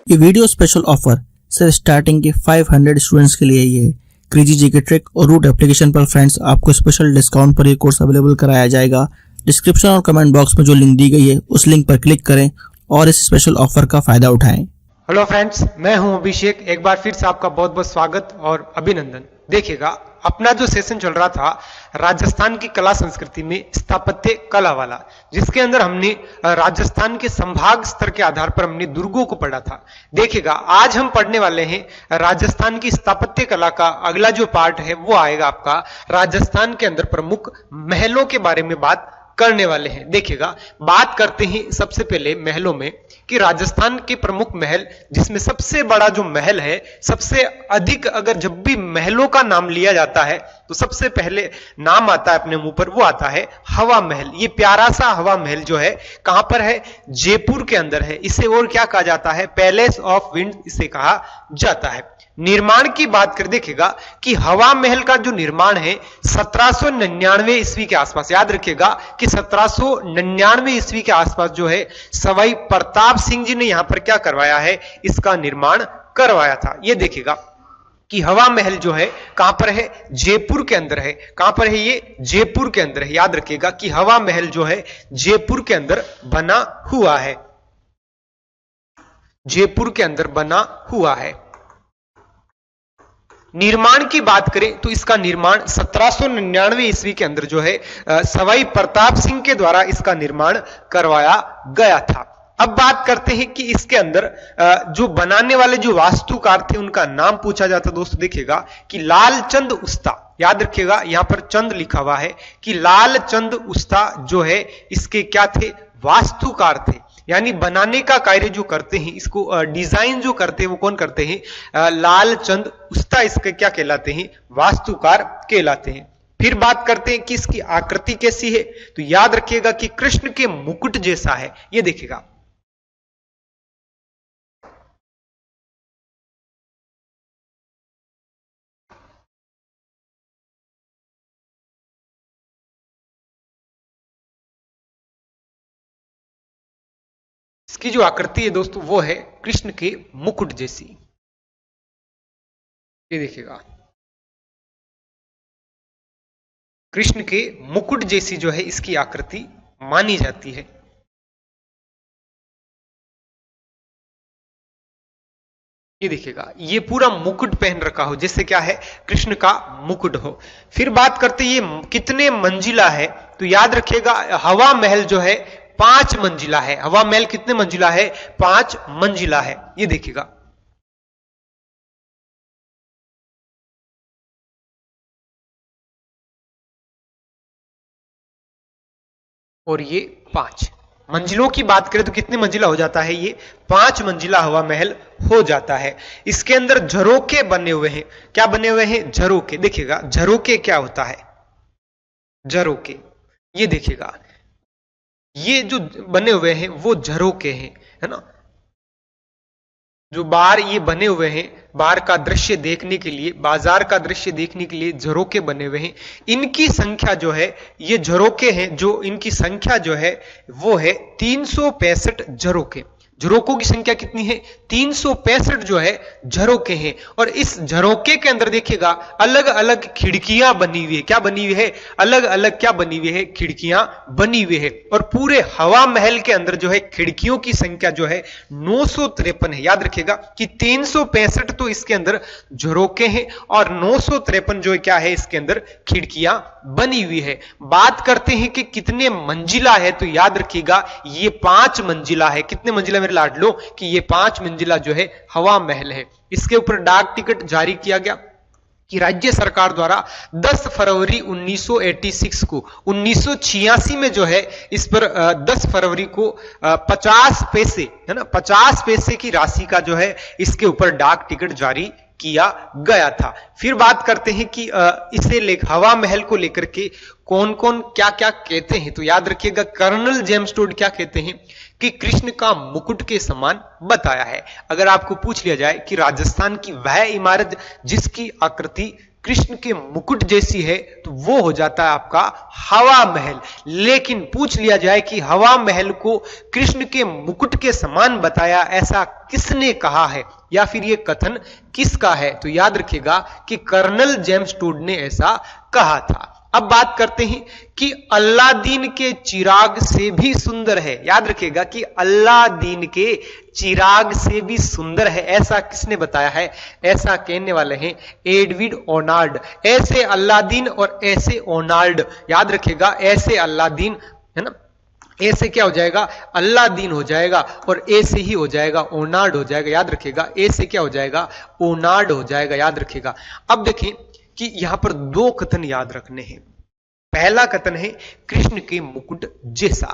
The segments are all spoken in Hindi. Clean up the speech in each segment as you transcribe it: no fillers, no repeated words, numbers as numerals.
ये वीडियो स्पेशल ऑफर सिर्फ स्टार्टिंग के 500 स्टूडेंट्स के लिए ही है। क्रेजी जीके ट्रिक और रूट एप्लीकेशन पर फ्रेंड्स आपको स्पेशल डिस्काउंट पर ये कोर्स अवेलेबल कराया जाएगा। डिस्क्रिप्शन और कमेंट बॉक्स में जो लिंक दी गई है उस लिंक पर क्लिक करें और इस स्पेशल ऑफर का फायदा उठाएं। हेलो फ्रेंड्स, मैं हूं अभिषेक। एक बार फिर से आपका बहुत बहुत स्वागत और अभिनंदन। देखिएगा, अपना जो सेशन चल रहा था राजस्थान की कला संस्कृति में स्थापत्य कला वाला, जिसके अंदर हमने राजस्थान के संभाग स्तर के आधार पर हमने दुर्गों को पढ़ा था। देखिएगा, आज हम पढ़ने वाले हैं राजस्थान की स्थापत्य कला का अगला जो पार्ट है वो आएगा आपका राजस्थान के अंदर प्रमुख महलों के बारे में बात करने वाले हैं। देखिएगा, बात करते हैं सबसे पहले महलों में कि राजस्थान के प्रमुख महल, जिसमें सबसे बड़ा जो महल है, सबसे अधिक अगर जब भी महलों का नाम लिया जाता है तो सबसे पहले नाम आता है अपने मुंह पर, वो आता है हवा महल। ये प्यारा सा हवा महल जो है कहां पर है? जयपुर के अंदर है। इसे और क्या कहा जाता है? पैलेस ऑफ विंड इसे कहा जाता है। निर्माण की बात कर देखिएगा कि हवा महल का जो निर्माण है 1799 ईस्वी के आसपास, याद रखिएगा कि 1799 ईस्वी के आसपास जो है सवाई प्रताप सिंह जी ने यहां पर क्या करवाया है? इसका निर्माण करवाया था। यह देखिएगा कि हवा महल जो है कहां पर है? जयपुर के अंदर है। कहां पर है ये? जयपुर के अंदर है। याद रखिएगा कि हवा महल जो है जयपुर के अंदर बना हुआ है। जयपुर के अंदर बना हुआ है। निर्माण की बात करें तो इसका निर्माण 1799 ईस्वी के अंदर जो है सवाई प्रताप सिंह के द्वारा इसका निर्माण करवाया गया था। अब बात करते हैं कि इसके अंदर जो बनाने वाले जो वास्तुकार थे उनका नाम पूछा जाता। दोस्तों देखिएगा कि लालचंद उस्ता, याद रखिएगा यहां पर चंद लिखा हुआ है कि लालचंद उस्ता जो है इसके क्या थे? वास्तुकार थे। यानी बनाने का कार्य जो करते हैं, इसको डिजाइन जो करते हैं वो कौन करते हैं? लालचंद उस्ता इसके क्या कहलाते हैं? वास्तुकार कहलाते हैं। फिर बात करते हैं कि इसकी आकृति कैसी है, तो याद रखिएगा कि कृष्ण के मुकुट जैसा है। ये देखिएगा, इसकी जो आकृति है दोस्तों वो है कृष्ण के मुकुट जैसी। ये देखिएगा, कृष्ण के मुकुट जैसी जो है इसकी आकृति मानी जाती है। ये देखिएगा, ये पूरा मुकुट पहन रखा हो, जैसे क्या है? कृष्ण का मुकुट हो। फिर बात करते ये कितने मंजिला है, तो याद रखिएगा हवा महल जो है 5 मंजिला है। हवा महल कितने मंजिला है? 5 मंजिला है। ये देखिएगा, और ये 5 मंजिलों की बात करें तो कितने मंजिला हो जाता है? ये 5 मंजिला हवा महल हो जाता है। इसके अंदर झरोके बने हुए हैं। क्या बने हुए हैं? झरोके। देखिएगा, झरोके क्या होता है? झरोके, ये देखिएगा, ये जो बने हुए हैं वो झरोके हैं, है ना। जो बाहर ये बने हुए हैं, बाहर का दृश्य देखने के लिए, बाजार का दृश्य देखने के लिए झरोके बने हुए हैं। इनकी संख्या जो है, ये झरोके हैं, जो इनकी संख्या जो है वो है 365 झरोके। झरोकों की संख्या कितनी है? 365 जो है झरोके हैं। और इस झरोके के अंदर देखिएगा अलग अलग खिड़कियां बनी हुई है। क्या बनी हुई है? अलग अलग क्या बनी हुई है? खिड़कियां बनी हुई है। और पूरे हवा महल के अंदर जो है खिड़कियों की संख्या जो है 953 है। याद रखिएगा कि 365 तो इसके अंदर झरोके हैं और 953 जो है क्या है? इसके अंदर खिड़कियां बनी हुई है। बात करते हैं कि कितने मंजिला है, तो याद रखिएगा ये 5 मंजिला है। कितने मंजिला मेरे लाडलो? कि ये 5 मंजिला जो है हवा महल है। इसके ऊपर डाक टिकट जारी किया गया कि राज्य सरकार द्वारा 10 फरवरी 1986 को, 1986 में जो है इस पर 10 फरवरी को 50 पैसे, है ना, 50 पैसे की राशि का जो है इसके ऊपर डाक टिकट जारी किया गया था। फिर बात करते हैं कि इसे हवा महल को लेकर के कौन कौन क्या क्या कहते हैं, तो याद रखिएगा कर्नल जेम्स टोड क्या कहते हैं कि कृष्ण का मुकुट के समान बताया है। अगर आपको पूछ लिया जाए कि राजस्थान की वह इमारत जिसकी आकृति कृष्ण के मुकुट जैसी है तो वो हो जाता है आपका हवा महल। लेकिन पूछ लिया जाए कि हवा महल को कृष्ण के मुकुट के समान बताया, ऐसा किसने कहा है या फिर ये कथन किसका है, तो याद रखिएगा कि कर्नल जेम्स टोड ने ऐसा कहा था। अब बात करते हैं कि अल्लादीन के चिराग से भी सुंदर है। याद रखिएगा कि अल्लादीन के चिराग से भी सुंदर है, ऐसा किसने बताया है? ऐसा कहने वाले हैं एडविन ओनाल्ड। ऐसे अल्लादीन और ऐसे ओनाल्ड, याद रखिएगा ऐसे अल्लादीन है ना, ऐसे क्या हो जाएगा? अल्लादीन हो जाएगा और ऐसे ही हो जाएगा ओनाल्ड हो जाएगा। याद रखिएगा ऐसे क्या हो जाएगा? ओनाल्ड हो जाएगा। याद रखिएगा। अब देखें कि यहां पर दो कथन याद रखने हैं। पहला कथन है कृष्ण के मुकुट जैसा,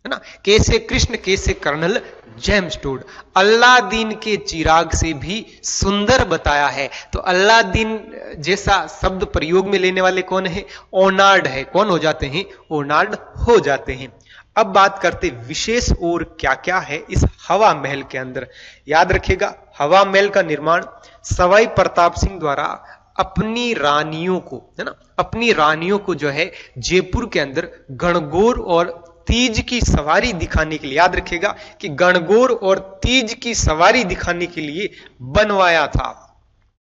है ना, कैसे कृष्ण कैसे कर्नल जेम्स टोड। अल्लादीन के चिराग से भी सुंदर बताया है, तो अल्लादीन जैसा शब्द प्रयोग में लेने वाले कौन है? ओनाल्ड है। कौन हो जाते हैं? ओनाल्ड हो जाते हैं। अब बात करते विशेष और क्या क्या है इस हवा महल के अंदर। याद रखिएगा हवा महल का निर्माण सवाई प्रताप सिंह द्वारा अपनी रानियों को, है ना, अपनी रानियों को जो है जयपुर के अंदर गणगौर और तीज की सवारी दिखाने के लिए, याद रखिएगा कि गणगौर और तीज की सवारी दिखाने के लिए बनवाया था,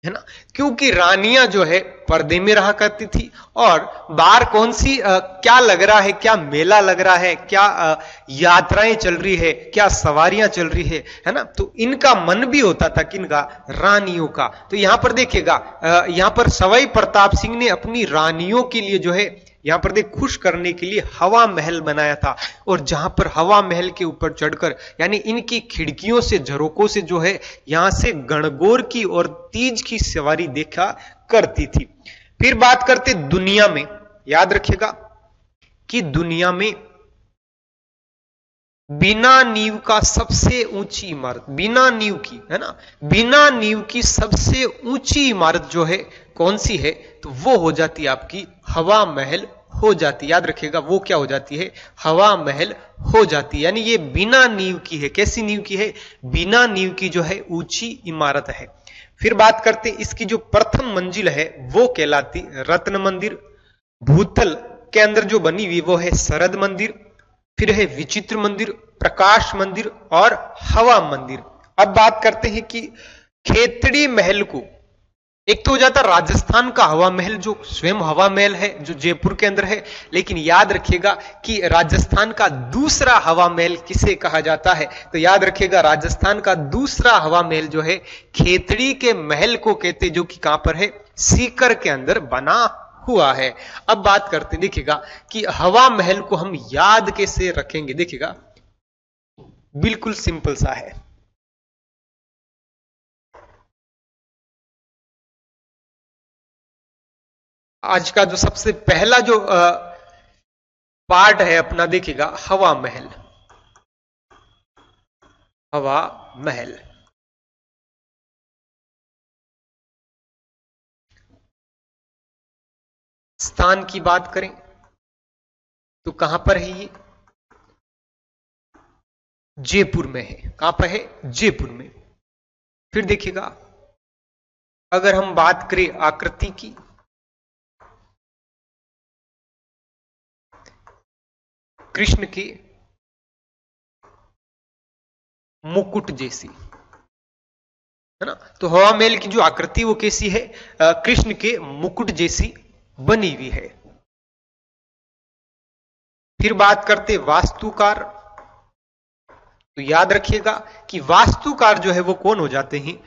है ना, क्योंकि रानियां जो है पर्दे में रहा करती थी और बाहर कौन सी क्या लग रहा है, क्या मेला लग रहा है, क्या यात्राएं चल रही है, क्या सवारियां चल रही है ना, तो इनका मन भी होता था किनका? रानियों का। तो यहां पर देखिएगा यहां पर सवाई प्रताप सिंह ने अपनी रानियों के लिए जो है यहां पर देख खुश करने के लिए हवा महल बनाया था, और जहां पर हवा महल के ऊपर चढ़कर यानी इनकी खिड़कियों से झरोकों से जो है यहां से गणगौर की और तीज की सवारी देखा करती थी। फिर बात करते दुनिया में। याद रखिएगा कि दुनिया में बिना नींव का सबसे ऊंची इमारत, बिना नींव की, है ना, बिना नींव की सबसे ऊंची इमारत जो है कौन सी है? तो वो हो जाती है आपकी हवा महल हो जाती है। याद रखिएगा वो क्या हो जाती है? हवा महल हो जाती है। यानी ये बिना नींव की है। कैसी नींव की है? बिना नींव की जो है ऊंची इमारत है। फिर बात करते इसकी जो प्रथम मंजिल है वो कहलाती रत्न मंदिर। भूतल के अंदर जो बनी हुई वो है शरद मंदिर, फिर है विचित्र मंदिर, प्रकाश मंदिर और हवा मंदिर। अब बात करते हैं कि खेतड़ी महल को, एक तो हो जाता राजस्थान का हवा महल जो स्वयं हवा महल है जो जयपुर के अंदर है, लेकिन याद रखिएगा कि राजस्थान का दूसरा हवा महल किसे कहा जाता है? तो याद रखिएगा राजस्थान का दूसरा हवा महल जो है खेतड़ी के महल को कहते, जो कि कहां पर है? सीकर के अंदर बना हुआ है। अब बात करते देखिएगा कि हवा महल को हम याद कैसे रखेंगे। देखिएगा बिल्कुल सिंपल सा है। आज का जो सबसे पहला जो पार्ट है अपना देखिएगा हवा महल। हवा महल स्थान की बात करें तो कहां पर है ये? जयपुर में है। कहां पर है? जयपुर में। फिर देखिएगा अगर हम बात करें आकृति की, कृष्ण के मुकुट जैसी, है ना, तो हवा महल की जो आकृति वो कैसी है? कृष्ण के मुकुट जैसी बनी हुई है। फिर बात करते वास्तुकार, तो याद रखिएगा कि वास्तुकार जो है वो कौन हो जाते हैं?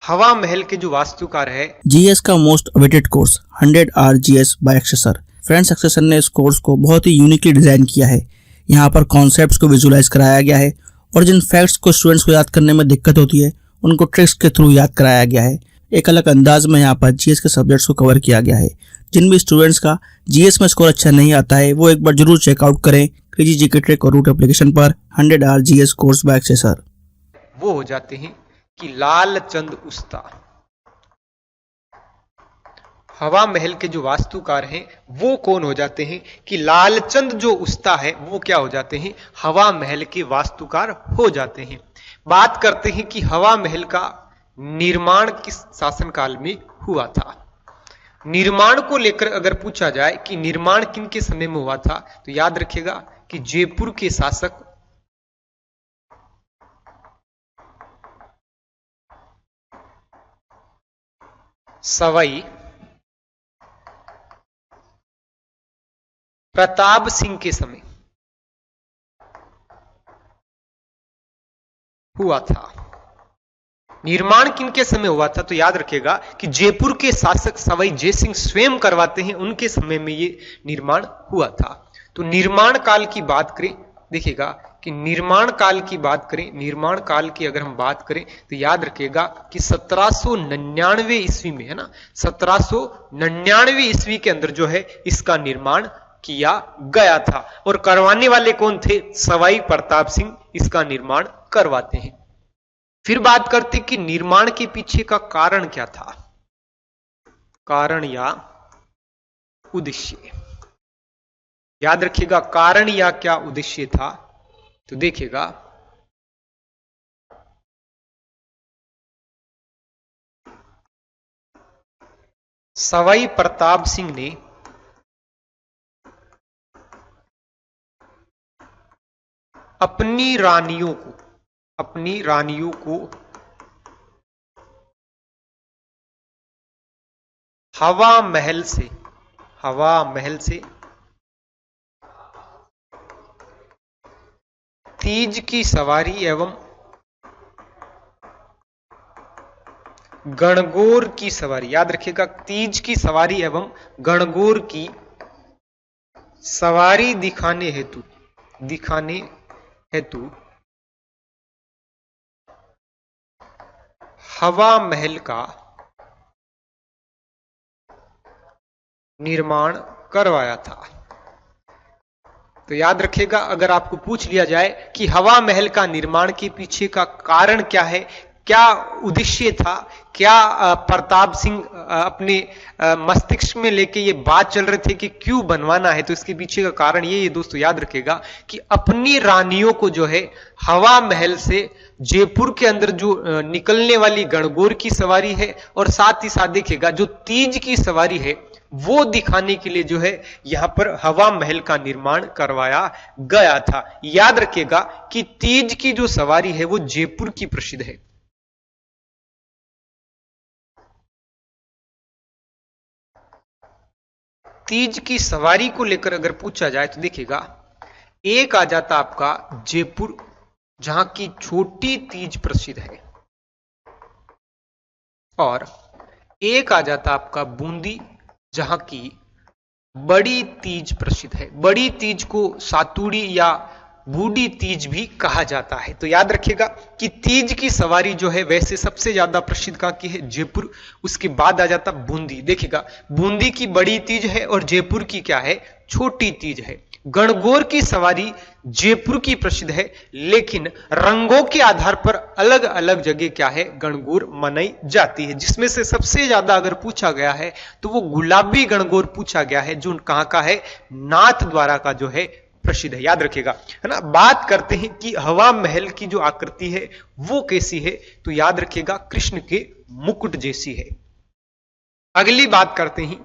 हवा महल के जो वास्तुकार है। जीएस का most awaited course 100 hour GS by एक्सेसर। फ्रेंड्स एक्सेसर ने इस कोर्स को बहुत ही यूनिकली डिजाइन किया है। यहाँ पर कॉन्सेप्ट्स को विजुलाइज कराया गया है और जिन फैक्ट्स को स्टूडेंट्स को याद करने में दिक्कत होती है उनको ट्रिक्स के थ्रू याद कराया गया है। एक अलग अंदाज में यहाँ पर जीएस के सब्जेक्ट्स को कवर किया गया है। जिन भी स्टूडेंट्स का जीएस में स्कोर अच्छा नहीं आता है वो एक बार जरूर चेकआउट करें क्रेजी जीके ट्रिक और रूट एप्लीकेशन पर 100 आवर जीएस कोर्स बाय एक्सेसर। वो हो जाते हैं कि लालचंद उस्ता। हवा महल के जो वास्तुकार हैं वो कौन हो जाते हैं? कि लालचंद जो उस्ता है वो क्या हो जाते हैं? हवा महल के वास्तुकार हो जाते हैं। बात करते हैं कि हवा महल का निर्माण किस शासनकाल में हुआ था। निर्माण को लेकर अगर पूछा जाए कि निर्माण किन के समय में हुआ था, तो याद रखिएगा कि जयपुर के शासक सवाई प्रताप सिंह के समय हुआ था। निर्माण किनके समय हुआ था, तो याद रखिएगा कि जयपुर के शासक सवाई जयसिंह स्वयं करवाते हैं, उनके समय में ये निर्माण हुआ था। तो निर्माण काल की बात करें, देखिएगा कि निर्माण काल की बात करें, निर्माण काल की अगर हम बात करें तो याद रखिएगा कि 1799 ईस्वी में, है ना, 1799 ईस्वी के अंदर जो है इसका निर्माण किया गया था। और करवाने वाले कौन थे? सवाई प्रताप सिंह इसका निर्माण करवाते हैं। फिर बात करते कि निर्माण के पीछे का कारण क्या था, कारण या उद्देश्य। याद रखिएगा कारण या क्या उद्देश्य था, तो देखिएगा सवाई प्रताप सिंह ने अपनी रानियों को हवा महल से तीज की सवारी एवं गणगौर की सवारी, याद रखिएगा तीज की सवारी एवं गणगौर की सवारी दिखाने हेतु हवा महल का निर्माण करवाया था। तो याद रखिएगा अगर आपको पूछ लिया जाए कि हवा महल का निर्माण के पीछे का कारण क्या है, क्या उद्देश्य था, क्या प्रताप सिंह अपने मस्तिष्क में लेके ये बात चल रहे थे कि क्यों बनवाना है, तो इसके पीछे का कारण ये दोस्तों याद रखिएगा कि अपनी रानियों को जो है हवा महल से जयपुर के अंदर जो निकलने वाली गणगौर की सवारी है और साथ ही साथ देखिएगा जो तीज की सवारी है वो दिखाने के लिए जो है यहां पर हवा महल का निर्माण करवाया गया था। याद रखिएगा कि तीज की जो सवारी है वो जयपुर की प्रसिद्ध है। तीज की सवारी को लेकर अगर पूछा जाए तो देखिएगा एक आ जाता आपका जयपुर, जहां की छोटी तीज प्रसिद्ध है, और एक आ जाता आपका बूंदी, जहां की बड़ी तीज प्रसिद्ध है। बड़ी तीज को सातुड़ी या बूढ़ी तीज भी कहा जाता है। तो याद रखिएगा कि तीज की सवारी जो है वैसे सबसे ज्यादा प्रसिद्ध कहां की है? जयपुर। उसके बाद आ जाता बूंदी। देखिएगा बूंदी की बड़ी तीज है और जयपुर की क्या है? छोटी तीज है। गणगौर की सवारी जयपुर की प्रसिद्ध है, लेकिन रंगों के आधार पर अलग अलग जगह क्या है? गणगौर मनाई जाती है, जिसमें से सबसे ज्यादा अगर पूछा गया है तो वो गुलाबी गणगौर पूछा गया है, जो कहां का है? नाथ द्वारा का जो है प्रसिद्ध है। याद रखिएगा, है ना। बात करते हैं कि हवा महल की जो आकृति है वो कैसी है, तो याद रखिएगा कृष्ण के मुकुट जैसी है। अगली बात करते हैं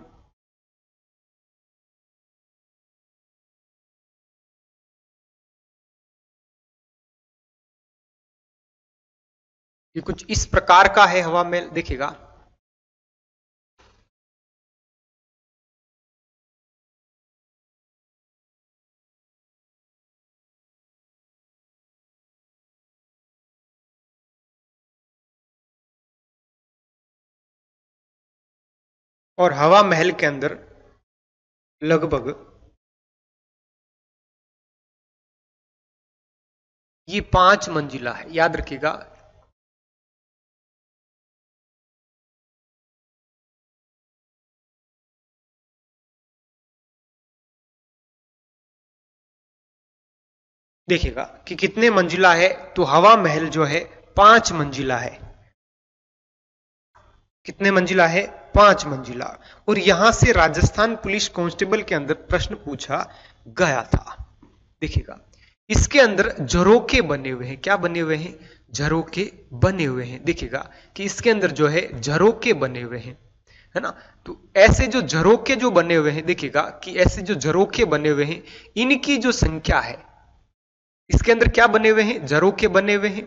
ये कुछ इस प्रकार का है हवा महल। देखिएगा और हवा महल के अंदर लगभग ये 5 मंजिला है। याद रखिएगा देखिएगा कि कितने मंजिला है, तो हवा महल जो है 5 मंजिला है। कितने मंजिला है? 5 मंजिला। और यहां से राजस्थान पुलिस कांस्टेबल के अंदर प्रश्न पूछा गया था। देखिएगा इसके अंदर झरोखे बने हुए हैं। क्या बने हुए हैं? झरोखे बने हुए हैं। देखिएगा कि इसके अंदर जो है झरोखे बने हुए हैं। है ना। तो ऐसे जो झरोखे जो बने हुए हैं, देखिएगा कि ऐसे जो झरोखे बने हुए हैं, इनकी जो संख्या है, इसके अंदर क्या बने हुए हैं, झरोखे बने हुए हैं।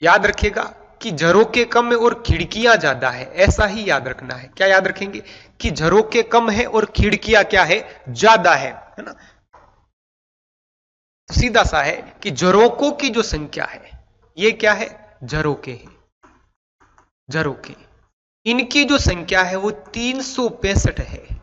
याद रखिएगा कि झरोखे कम है और खिड़कियां ज्यादा है, ऐसा ही याद रखना है। क्या याद रखेंगे कि झरोखे कम है और खिड़कियां क्या है, ज्यादा है ना। तो सीधा सा है कि झरोकों की जो संख्या है, ये क्या है, झरोखे है, झरोखे, इनकी जो संख्या है वो 365 है।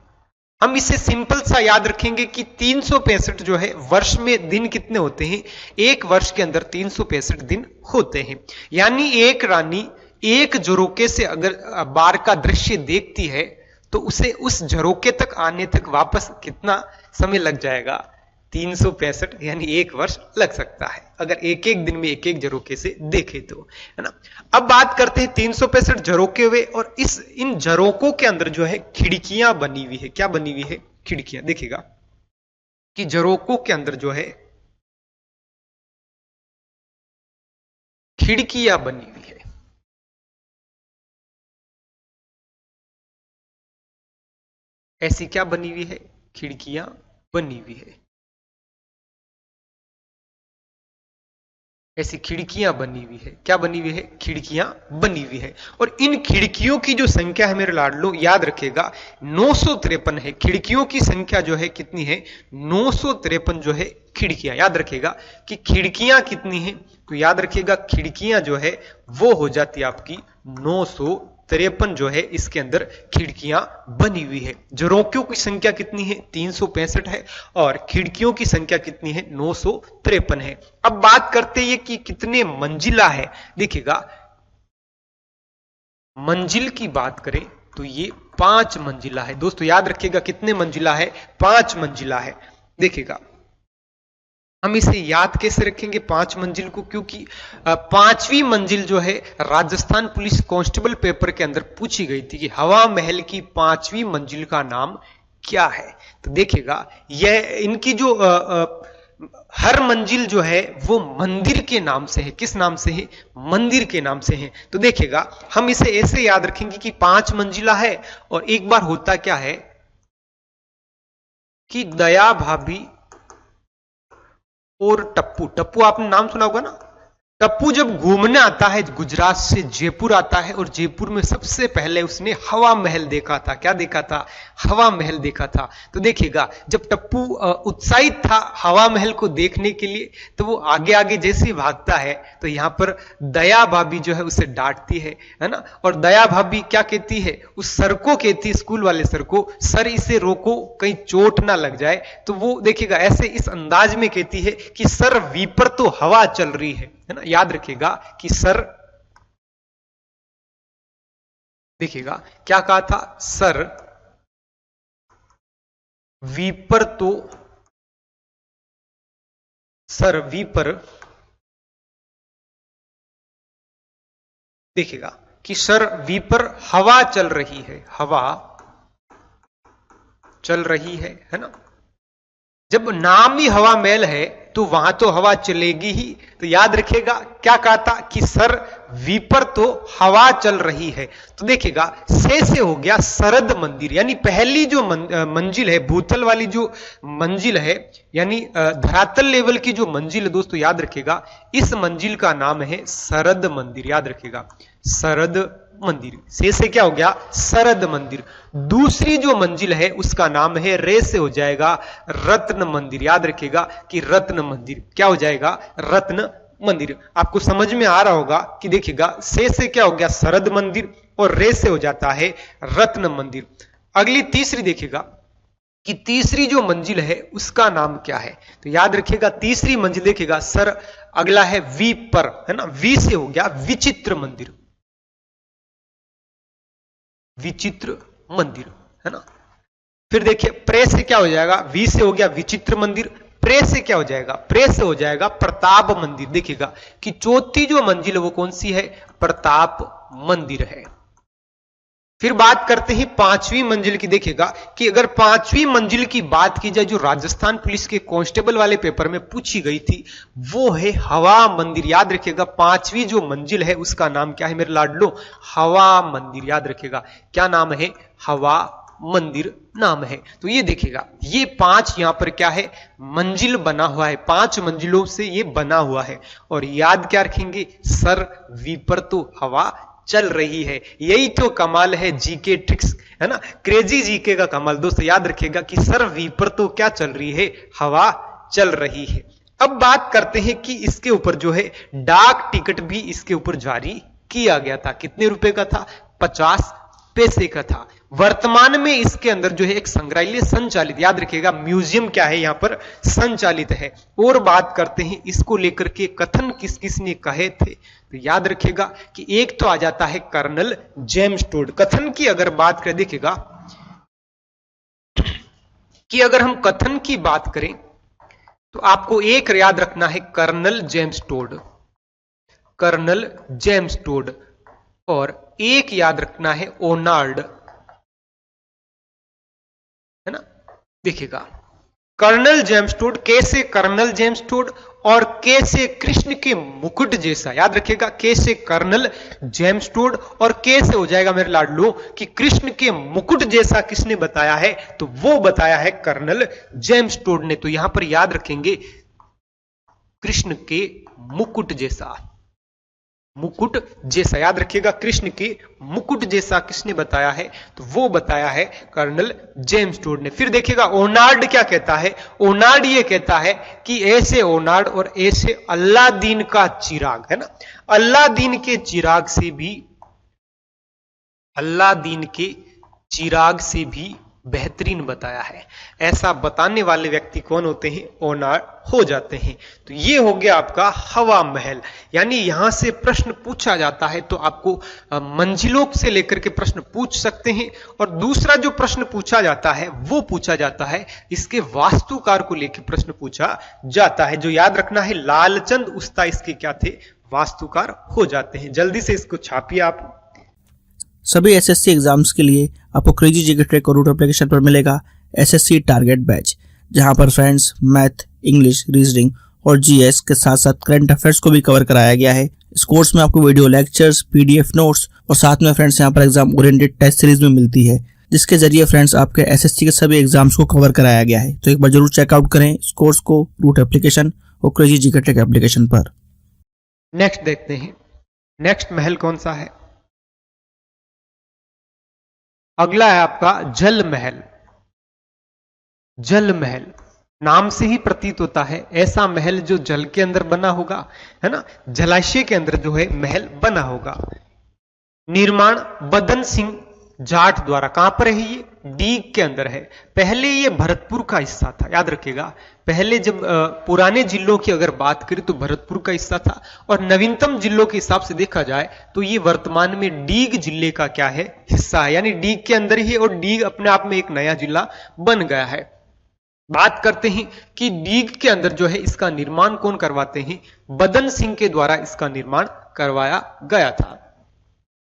हम इसे सिंपल सा याद रखेंगे कि 365 जो है, वर्ष में दिन कितने होते हैं, एक वर्ष के अंदर 365 दिन होते हैं। यानी एक रानी एक झरोके से अगर बार का दृश्य देखती है तो उसे उस झरोके तक आने तक वापस कितना समय लग जाएगा, 365, यानी एक वर्ष लग सकता है अगर एक एक दिन में एक एक झरोके से देखे तो, है ना। अब बात करते हैं 365 झरोके हुए, और इन झरोकों के अंदर जो है खिड़कियां बनी हुई है। क्या बनी हुई है, खिड़कियां। देखिएगा कि झरोकों के अंदर जो है खिड़कियां बनी हुई है। ऐसी क्या बनी हुई है, खिड़कियां बनी हुई है। ऐसी खिड़कियां बनी हुई है। क्या बनी हुई है, खिड़कियां बनी हुई है। और इन खिड़कियों की जो संख्या है मेरे लाडलो, याद रखेगा 953 है। खिड़कियों की संख्या जो है कितनी है, 953 जो है खिड़कियां। याद रखेगा कि खिड़कियां कितनी है, तो याद रखिएगा खिड़कियां जो है वो हो जाती है आपकी 953 जो है, इसके अंदर खिड़कियां बनी हुई है। झरोकों की संख्या कितनी है, 365 है, और खिड़कियों की संख्या कितनी है, 953 है। अब बात करते हैं कि कितने मंजिला है। देखिएगा मंजिल की बात करें तो ये 5 मंजिला है। दोस्तों याद रखिएगा कितने मंजिला है, 5 मंजिला है। देखिएगा हम इसे याद कैसे रखेंगे 5 मंजिल को, क्योंकि 5वीं मंजिल जो है राजस्थान पुलिस कांस्टेबल पेपर के अंदर पूछी गई थी कि हवा महल की 5वीं मंजिल का नाम क्या है। तो देखिएगा यह इनकी जो हर मंजिल जो है वो मंदिर के नाम से है। किस नाम से है, मंदिर के नाम से है। तो देखिएगा हम इसे ऐसे याद रखेंगे कि 5 मंजिला है, और एक बार होता क्या है कि दया भाभी और टप्पू, टप्पू आपने नाम सुना होगा ना। टप्पू जब घूमने आता है, गुजरात से जयपुर आता है, और जयपुर में सबसे पहले उसने हवा महल देखा था। क्या देखा था, हवा महल देखा था। तो देखिएगा जब टप्पू उत्साहित था हवा महल को देखने के लिए, तो वो आगे आगे जैसे ही भागता है तो यहां पर दया भाभी जो है उसे डांटती है ना। और दया भाभी क्या कहती है, उस सर को कहती है, स्कूल वाले सर को, सर इसे रोको कहीं चोट ना लग जाए। तो वो देखिएगा ऐसे इस अंदाज में कहती है कि सर वीपर तो हवा चल रही है ना। याद रखिएगा कि सर, देखिएगा क्या कहा था, सर वीपर तो, सर वीपर, देखिएगा कि सर वीपर हवा चल रही है, हवा चल रही है ना। जब नाम ही हवा महल है तो वहां तो हवा चलेगी ही। तो याद रखिएगा क्या कहा था कि सर वीपर तो हवा चल रही है। तो देखिएगा से हो गया सरद मंदिर, यानी पहली जो मंजिल है, भूतल वाली जो मंजिल है, यानी धरातल लेवल की जो मंजिल है, दोस्तों याद रखिएगा इस मंजिल का नाम है सरद मंदिर। याद रखिएगा सरद मंदिर। से क्या हो गया, सरद मंदिर। दूसरी जो मंजिल है उसका नाम है, रे से हो जाएगा रत्न मंदिर। याद रखिएगा कि रत्न मंदिर क्या हो जाएगा, रत्न मंदिर। आपको समझ में आ रहा होगा कि देखिएगा से क्या हो गया, सरद मंदिर, और रे से हो जाता है रत्न मंदिर। अगली तीसरी देखिएगा कि तीसरी जो मंजिल है उसका नाम क्या है। तो याद रखिएगा तीसरी मंजिल, देखिएगा सर अगला है वी पर, है ना, वी से हो गया विचित्र मंदिर, विचित्र मंदिर, है ना। फिर देखिए प्रे से क्या हो जाएगा, वी से हो गया विचित्र मंदिर, प्रे से क्या हो जाएगा, प्रे से हो जाएगा प्रताप मंदिर। देखिएगा कि चौथी जो मंजिल है वो कौन सी है, प्रताप मंदिर है। फिर बात करते हैं पांचवी मंजिल की। देखिएगा कि अगर पांचवी मंजिल की बात की जाए जो राजस्थान पुलिस के कांस्टेबल वाले पेपर में पूछी गई थी, वो है हवा मंदिर। याद रखिएगा पांचवी जो मंजिल है उसका नाम क्या है मेरे लाडलो? हवा मंदिर। याद रखिएगा क्या नाम है? हवा मंदिर नाम है। तो ये देखिएगा ये 5 यहां पर क्या है? मंजिल बना हुआ है, 5 मंजिलों से ये बना हुआ है। और याद क्या रखेंगे? सर वीपर तो हवा चल रही है। यही तो कमाल है जीके ट्रिक्स, है ना, क्रेजी जीके का कमाल। दोस्तों याद रखिएगा कि सर वीपर तो क्या चल रही है? हवा चल रही है। अब बात करते हैं कि इसके ऊपर जो है डाक टिकट भी इसके ऊपर जारी किया गया था। कितने रुपए का था? 50 पैसे का था। वर्तमान में इसके अंदर जो है एक संग्रहालय संचालित, याद रखिएगा म्यूजियम क्या है यहां पर? संचालित है। और बात करते हैं इसको लेकर के कथन किस किस ने कहे थे, तो याद रखिएगा कि एक तो आ जाता है कर्नल जेम्स टोड। कथन की अगर बात करें, देखिएगा कि अगर हम कथन की बात करें तो आपको एक याद रखना है colonel James Tod, colonel James Tod, और एक याद रखना है ओनार्ड, है ना। देखिएगा कर्नल जेम्स टोड, कैसे कर्नल जेम्स टोड और कैसे कृष्ण के मुकुट जैसा। याद रखिएगा कैसे कर्नल जेम्स टोड और कैसे हो जाएगा मेरे लाडलो कि कृष्ण के मुकुट जैसा किसने बताया है? तो वो बताया है कर्नल जेम्स टोड ने। तो यहां पर याद रखेंगे कृष्ण के मुकुट जैसा, मुकुट जैसा। याद रखिएगा कृष्ण के मुकुट जैसा किसने बताया है? तो वो बताया है कर्नल जेम्स टोड ने। फिर देखिएगा ओनार्ड क्या कहता है? ओनार्ड ये कहता है कि ऐसे ओनार्ड और ऐसे अल्लादीन का चिराग, है ना, अल्लादीन के चिराग से भी, अल्लादीन के चिराग से भी बेहतरीन बताया है। ऐसा बताने वाले व्यक्ति कौन होते हैं? ओनार्ड हो जाते हैं। तो ये हो गया आपका हवा महल। यानी यहां से प्रश्न पूछा जाता है तो आपको मंजिलों से लेकर के प्रश्न पूछ सकते हैं। और दूसरा जो प्रश्न पूछा जाता है वो पूछा जाता है इसके वास्तुकार को लेकर प्रश्न पूछा जाता है। जो याद रखना है लालचंद उस्ता इसके क्या थे? वास्तुकार हो जाते हैं। जल्दी से इसको छापिए आप। सभी एसएससी एग्जाम्स के लिए आपको क्रेजी जीके ट्रैक और रूट एप्लीकेशन पर मिलेगा एसएससी टारगेट बैच, जहां पर फ्रेंड्स मैथ, इंग्लिश, रीजनिंग और जीएस के साथ साथ करंट अफेयर्स को भी कवर कराया गया है। इस कोर्स में आपको वीडियो लेक्चर्स, पीडीएफ नोट्स और साथ में फ्रेंड्स यहां पर एग्जाम ओरिएंटेड टेस्ट सीरीज में मिलती है, जिसके जरिए फ्रेंड्स आपके एसएससी के सभी एग्जाम्स को कवर कराया गया है। तो एक बार जरूर चेकआउट करें इस कोर्स को रूट एप्लीकेशन और क्रेजी जीके ट्रैक एप्लीकेशन पर। नेक्स्ट देखते हैं, नेक्स्ट महल कौन सा है? अगला है आपका जल महल। जल महल नाम से ही प्रतीत होता है ऐसा महल जो जल के अंदर बना होगा, है ना, जलाशय के अंदर जो है महल बना होगा। निर्माण बदन सिंह जाट द्वारा। कहां पर है ये? डीग के अंदर है। पहले ये भरतपुर का हिस्सा था। याद रखिएगा पहले जब पुराने जिलों की अगर बात करें तो भरतपुर का हिस्सा था, और नवीनतम जिलों के हिसाब से देखा जाए तो ये वर्तमान में डीग जिले का क्या है? हिस्सा है। यानी डीग के अंदर ही, और डीग अपने आप में एक नया जिला बन गया है। बात करते हैं कि डीग के अंदर जो है इसका निर्माण कौन करवाते हैं? बदन सिंह के द्वारा इसका निर्माण करवाया गया था।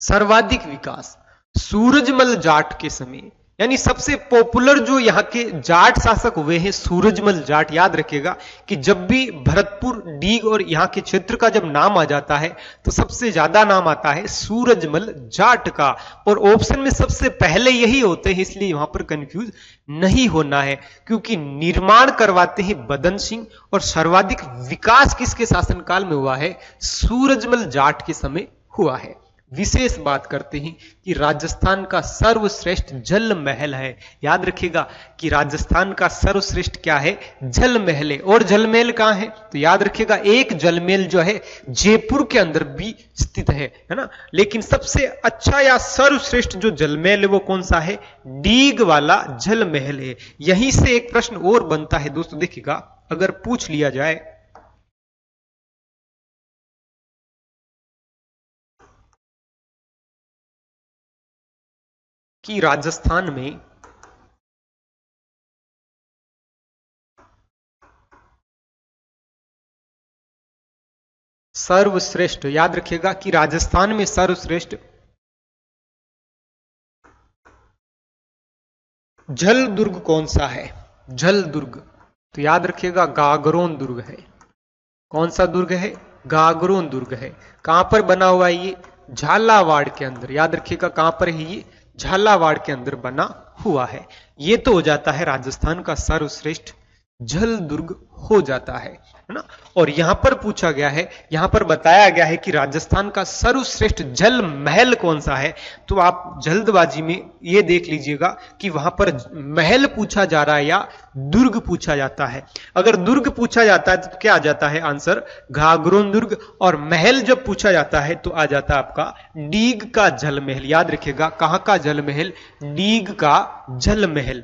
सर्वाधिक विकास सूरजमल जाट के समय, यानी सबसे पॉपुलर जो यहाँ के जाट शासक हुए हैं सूरजमल जाट। याद रखिएगा कि जब भी भरतपुर, डीग और यहाँ के क्षेत्र का जब नाम आ जाता है तो सबसे ज्यादा नाम आता है सूरजमल जाट का, और ऑप्शन में सबसे पहले यही होते हैं, इसलिए वहां पर कंफ्यूज नहीं होना है, क्योंकि निर्माण करवाते हैं बदन सिंह और सर्वाधिक विकास किसके शासनकाल में हुआ है? सूरजमल जाट के समय हुआ है। विशेष बात करते हैं कि राजस्थान का सर्वश्रेष्ठ जल महल है। याद रखिएगा कि राजस्थान का सर्वश्रेष्ठ क्या है? जल महल है। और जल महल कहां है? तो याद रखिएगा एक जल महल जो है जयपुर के अंदर भी स्थित है ना। लेकिन सबसे अच्छा या सर्वश्रेष्ठ जो जल महल है वो कौन सा है? डीग वाला जल महल है। यहीं से एक प्रश्न और बनता है दोस्तों, देखिएगा अगर पूछ लिया जाए कि राजस्थान में सर्वश्रेष्ठ, याद रखिएगा कि राजस्थान में सर्वश्रेष्ठ झल दुर्ग कौन सा है? झल दुर्ग तो याद रखिएगा गागरोन दुर्ग है। कौन सा दुर्ग है? गागरोन दुर्ग है। कहां पर बना हुआ है ये? झालावाड़ के अंदर। याद रखिएगा कहां पर है ये? झालावाड़ के अंदर बना हुआ है। ये तो हो जाता है राजस्थान का सर्वश्रेष्ठ जल दुर्ग हो जाता है ना। और यहां पर पूछा गया है, यहां पर बताया गया है कि राजस्थान का सर्वश्रेष्ठ जल महल कौन सा है। तो आप जल्दबाजी में ये देख लीजिएगा कि वहां पर महल पूछा जा रहा है या दुर्ग पूछा जाता है। अगर दुर्ग पूछा जाता है तो क्या आ जाता है आंसर? घाघरोन दुर्ग। और महल जब पूछा जाता है तो आ जाता है आपका डीग का जल महल। याद रखिएगा कहां का जल महल? डीग का जल महल।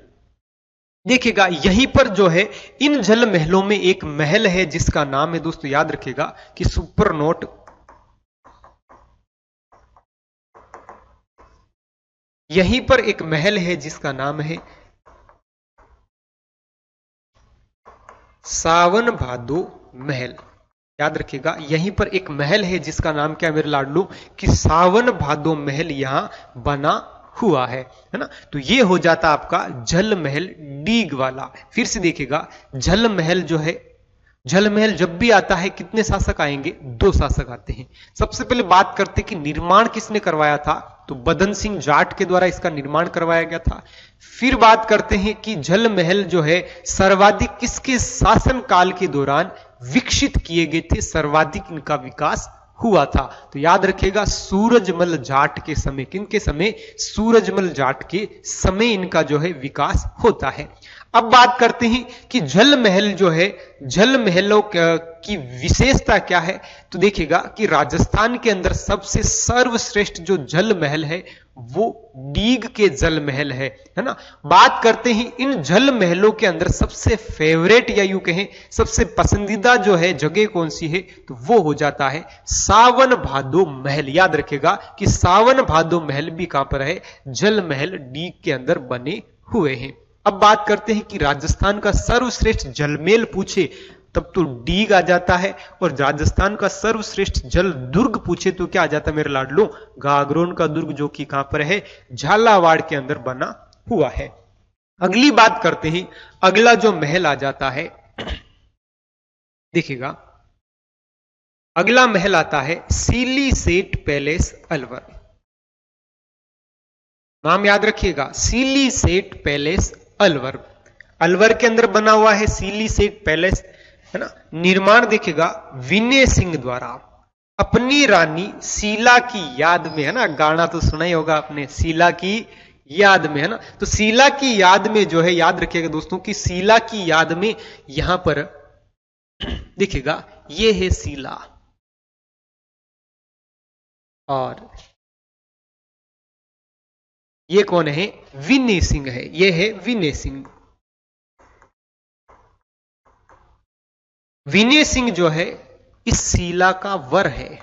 देखिएगा यहीं पर जो है इन जल महलों में एक महल है जिसका नाम है दोस्तों, याद रखिएगा कि सुपर नोट। यहीं पर एक महल है जिसका नाम है सावन भादो महल। याद रखिएगा यहीं पर एक महल है जिसका नाम क्या मेरे लाडलू? कि सावन भादो महल यहां बना हुआ है ना। तो ये हो जाता आपका जल महल डीग वाला। फिर से देखिएगा जल महल जो है, जल महल जब भी आता है कितने शासक आएंगे? 2 शासक आते हैं। सबसे पहले बात करते हैं कि निर्माण किसने करवाया था, तो बदन सिंह जाट के द्वारा इसका निर्माण करवाया गया था। फिर बात करते हैं कि जल महल जो है सर्वाधिक किसके शासन काल के दौरान विकसित किए गए थे, सर्वाधिक इनका विकास हुआ था। तो याद रखिएगा सूरजमल जाट के समय, किनके समय? सूरजमल जाट के समय इनका जो है विकास होता है। अब बात करते हैं कि जल महल जो है, जल महलों की विशेषता क्या है। तो देखिएगा कि राजस्थान के अंदर सबसे सर्वश्रेष्ठ जो जल महल है वो डीग के जल महल है ना। बात करते हैं इन जल महलों के अंदर सबसे फेवरेट या यूं कहें सबसे पसंदीदा जो है जगह कौन सी है, तो वो हो जाता है सावन भादो महल। याद रखेगा कि सावन भादो महल भी कहां पर है? जल महल डीग के अंदर बने हुए हैं। अब बात करते हैं कि राजस्थान का सर्वश्रेष्ठ जलमेल पूछे तब तो डीग आ जाता है, और राजस्थान का सर्वश्रेष्ठ जल दुर्ग पूछे तो क्या आ जाता है मेरे लाडलो? गागरोन का दुर्ग, जो कि कहां पर है? झालावाड़ के अंदर बना हुआ है। अगली बात करते हैं, अगला जो महल आ जाता है, देखिएगा अगला महल आता है सीली सेठ पैलेस अलवर। नाम याद रखिएगा, सीली सेठ पैलेस अलवर। अलवर के अंदर बना हुआ है सीली सेठ पैलेस, है ना। निर्माण देखिएगा विनय सिंह द्वारा अपनी रानी शीला की याद में, है ना। गाना तो सुना ही होगा आपने, शीला की याद में, है ना। तो शीला की याद में जो है, याद रखिएगा दोस्तों कि शीला की याद में यहां पर देखिएगा ये है शीला, और ये कौन है? विनय सिंह है। ये है विनय सिंह। विनय सिंह जो है इस शीला का वर है।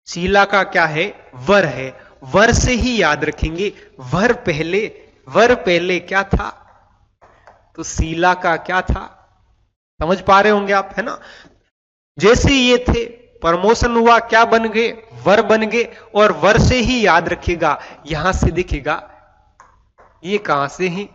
शीला का क्या है? वर है। वर से ही याद रखेंगे, वर पहले क्या था? तो शीला का क्या था? समझ पा रहे होंगे आप, है ना। जैसे ये थे, प्रमोशन हुआ, क्या बन गए? वर बन गए। और वर से ही याद रखिएगा, यहां से देखिएगा ये कहां से है?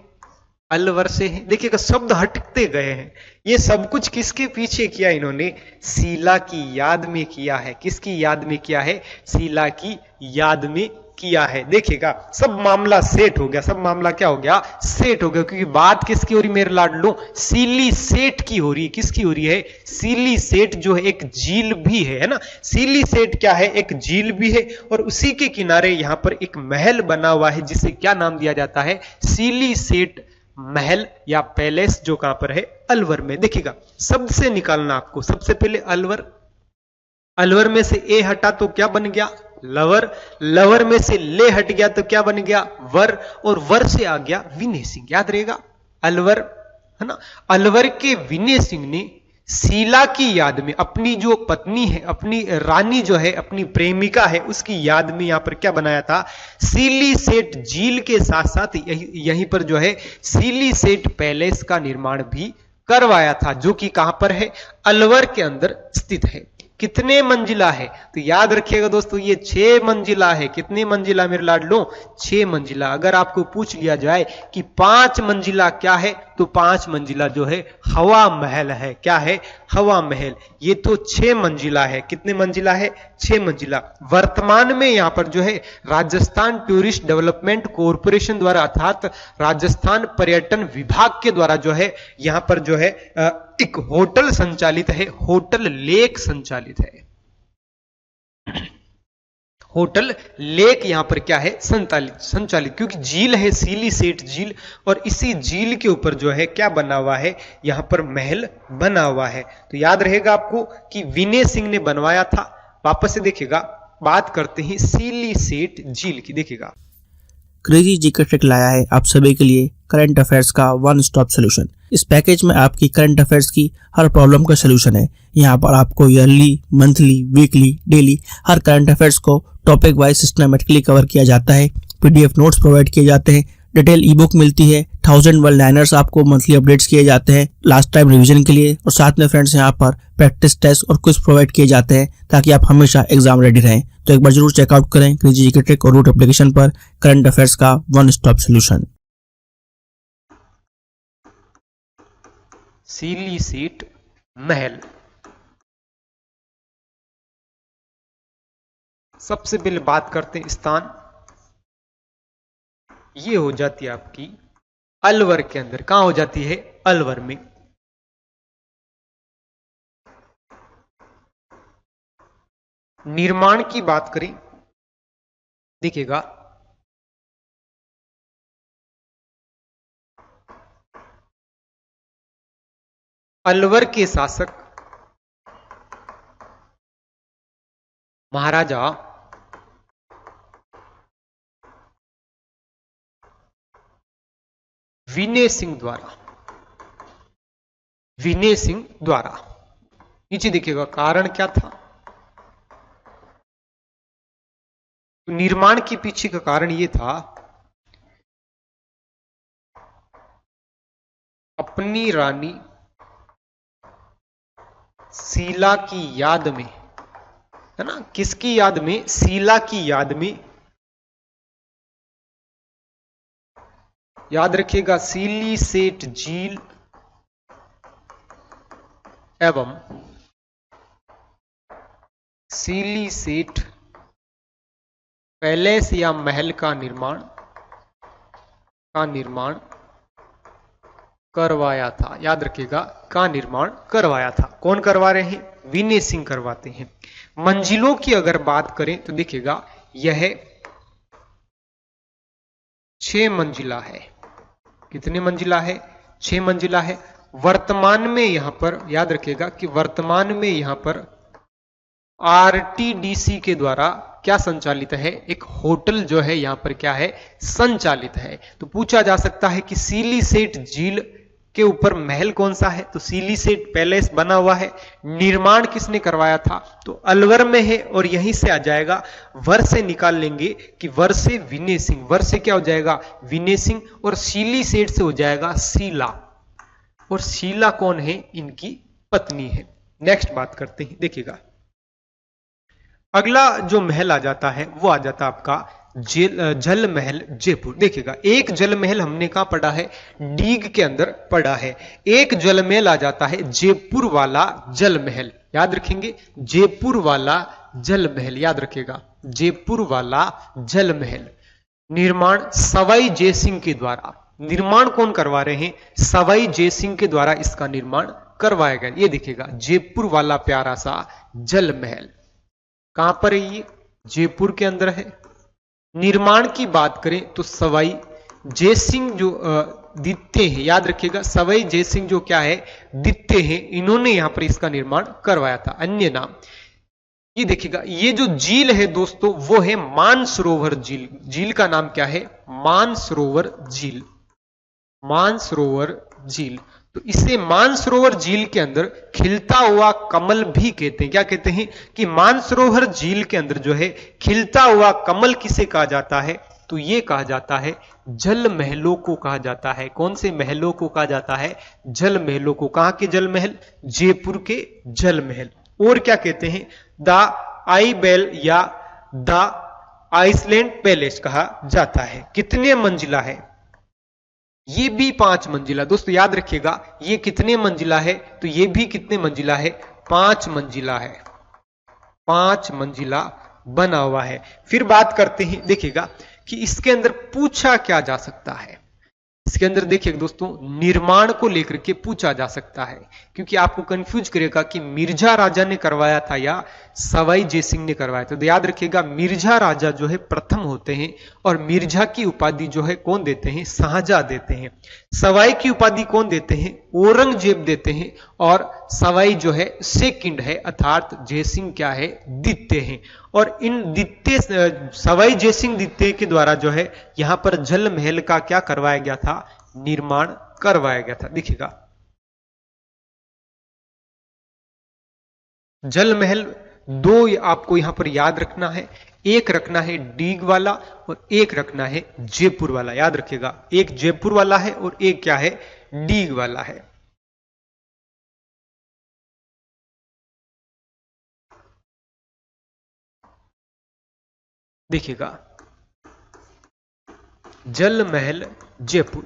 अलवर से है। देखिएगा शब्द हटते गए हैं। ये सब कुछ किसके पीछे किया इन्होंने? शीला की याद में किया है। किसकी याद में किया है? शीला की याद में किया है। देखिएगा सब मामला सेट हो गया। सब मामला क्या हो गया? सेट हो गया। क्योंकि बात किसकी हो रही मेरे लाडलो? सीली सेठ की हो रही। किसकी हो रही है? सीली सेठ जो है एक झील भी है ना। सीली सेठ क्या है? एक झील भी है, और उसी के किनारे यहां पर एक महल बना हुआ है जिसे क्या नाम दिया जाता है? सीली सेठ महल या पैलेस, जो कहां पर है? अलवर में। देखिएगा शब्द से निकालना आपको। सबसे पहले अलवर, अलवर में से ए हटा तो क्या बन गया? लवर। लवर में से ले हट गया तो क्या बन गया? वर। और वर से आ गया विनय सिंह। याद रहेगा अलवर, है ना। अलवर के विनय सिंह ने शीला की याद में अपनी जो पत्नी है, अपनी रानी जो है, अपनी प्रेमिका है, उसकी याद में यहां पर क्या बनाया था? सीली सेठ झील के साथ साथ यहीं पर जो है सीली सेठ पैलेस का निर्माण भी करवाया था, जो कि कहां पर है? अलवर के अंदर स्थित है। कितने मंजिला है? तो याद रखिएगा दोस्तों, ये 6 मंजिला है। कितनी मंजिला मेरे लाडलो? 6 मंजिला। अगर आपको पूछ लिया जाए कि 5 मंजिला क्या है, तो 5 मंजिला जो है हवा महल है। क्या है? हवा महल। ये तो 6 मंजिला है। कितने मंजिला है? 6 मंजिला। वर्तमान में यहां पर जो है राजस्थान टूरिस्ट डेवलपमेंट कॉरपोरेशन द्वारा अर्थात राजस्थान पर्यटन विभाग के द्वारा जो है यहां पर जो है एक होटल संचालित है। होटल लेक संचालित है। होटल लेक यहां पर क्या है? संचालित, क्योंकि झील है सीली सेठ झील, और इसी झील के ऊपर जो है क्या बना हुआ है? यहां पर महल बना हुआ है। तो याद रहेगा आपको कि विनय सिंह ने बनवाया था। वापस से देखिएगा, बात करते हैं सीली सेठ झील की। देखिएगा, क्रेजी जीके ट्रिक लाया है आप सभी के लिए करंट अफेयर्स का वन स्टॉप सोल्यूशन। इस पैकेज में आपकी करंट अफेयर्स की हर प्रॉब्लम का सोल्यूशन है। यहाँ पर आपको ईयरली, मंथली, वीकली, डेली हर करंट अफेयर्स को टॉपिक वाइज सिस्टमेटिकली कवर किया जाता है। पीडीएफ नोट्स प्रोवाइड किए जाते हैं, डिटेल ई बुक मिलती है, 1000 वर्ड लाइनर्स आपको मंथली अपडेट्स किए जाते हैं लास्ट टाइम रिवीजन के लिए, और साथ में फ्रेंड्स यहाँ पर प्रैक्टिस टेस्ट और क्विज प्रोवाइड किए जाते हैं ताकि आप हमेशा एग्जाम रेडी रहें। तो एक बार जरूर चेकआउट करें क्रेजी जीके ट्रिक और रूट एप्लीकेशन पर करंट अफेयर्स का वन स्टॉप सोल्यूशन। सीली सेठ महल। सबसे पहले बात करते हैं स्थान। ये हो जाती है आपकी अलवर के अंदर। कहां हो जाती है? अलवर में। निर्माण की बात करें, देखिएगा, अलवर के शासक महाराजा विनय सिंह द्वारा। नीचे देखिएगा कारण क्या था। निर्माण के पीछे का कारण यह था, अपनी रानी शीला की याद में, है ना? किसकी याद में? शीला की याद में। याद रखिएगा, सीली सेठ झील एवं सीली सेठ पैलेस या महल का निर्माण करवाया था। याद रखिएगा, का निर्माण करवाया था। कौन करवा रहे हैं? विनय सिंह करवाते हैं। मंजिलों की अगर बात करें तो देखिएगा, यह 6 मंजिला है। कितने मंजिला है? 6 मंजिला है। वर्तमान में यहां पर याद रखिएगा कि वर्तमान में यहां पर आरटीडीसी के द्वारा क्या संचालित है? एक होटल जो है यहां पर क्या है? संचालित है। तो पूछा जा सकता है कि सीली सेठ झील के ऊपर महल कौन सा है? तो सीली सेठ पैलेस बना हुआ है। निर्माण किसने करवाया था? तो अलवर में है, और यहीं से आ जाएगा, वर से निकाल लेंगे कि वर से विनय सिंह, वर से क्या हो जाएगा? विनय सिंह, और सीली सेठ से हो जाएगा शीला, और शीला कौन है? इनकी पत्नी है। नेक्स्ट बात करते हैं, देखिएगा, अगला जो महल आ जाता है वो आ जाता है आपका जल महल जयपुर। देखिएगा, एक जल महल हमने कहां पढ़ा है? डीग के अंदर पढ़ा है। एक जल महल आ जाता है जयपुर वाला जल महल। याद रखेंगे, जयपुर वाला जल महल। याद रखेगा, जयपुर वाला जल महल। निर्माण सवाई जयसिंह के द्वारा। निर्माण कौन करवा रहे हैं? सवाई जयसिंह के द्वारा इसका निर्माण करवाया गया। ये देखिएगा, जयपुर वाला प्यारा सा जल महल कहां पर है? ये जयपुर के अंदर है। निर्माण की बात करें तो सवाई जयसिंह जो द्वितीय है, याद रखिएगा, सवाई जयसिंह जो क्या है? द्वितीय है। इन्होंने यहां पर इसका निर्माण करवाया था। अन्य नाम ये देखिएगा, ये जो झील है दोस्तों वो है मानसरोवर झील। झील का नाम क्या है? मानसरोवर झील। मानसरोवर झील। तो इसे मानसरोवर झील के अंदर खिलता हुआ कमल भी कहते हैं। क्या कहते हैं? कि मानसरोवर झील के अंदर जो है खिलता हुआ कमल किसे कहा जाता है? तो ये कहा जाता है जल महलों को कहा जाता है। कौन से महलों को कहा जाता है? जल महलों को। कहां के जल महल? जयपुर के जल महल। और क्या कहते हैं, द आईबेल या द आइसलैंड पैलेस कहा जाता है। कितने मंजिला है, ये भी 5 मंजिला। दोस्तों याद रखिएगा ये कितने मंजिला है, तो ये भी कितने मंजिला है, 5 मंजिला है, 5 मंजिला बना हुआ है। फिर बात करते हैं, देखिएगा कि इसके अंदर पूछा क्या जा सकता है। इसके अंदर देखिए दोस्तों निर्माण को लेकर के पूछा जा सकता है, क्योंकि आपको कंफ्यूज करेगा कि मिर्जा राजा ने करवाया था या सवाई जयसिंह ने करवाया था। तो याद रखिएगा मिर्जा राजा जो है प्रथम होते हैं और मिर्जा की उपाधि जो है कौन देते हैं, शाहजहां देते हैं। सवाई की उपाधि कौन देते हैं, औरंगजेब देते हैं। और सवाई जो है सेकंड है, अर्थात जयसिंह क्या है, द्वितीय है। और इन द्वितीय सवाई जयसिंह द्वितीय के द्वारा जो है यहां पर जल महल का क्या करवाया गया था, निर्माण करवाया गया था। देखिएगा जल महल 2 आपको यहां पर याद रखना है, एक रखना है डीग वाला और एक रखना है जयपुर वाला। याद रखिएगा एक जयपुर वाला है और एक क्या है, डीग वाला है। देखिएगा जल महल जयपुर,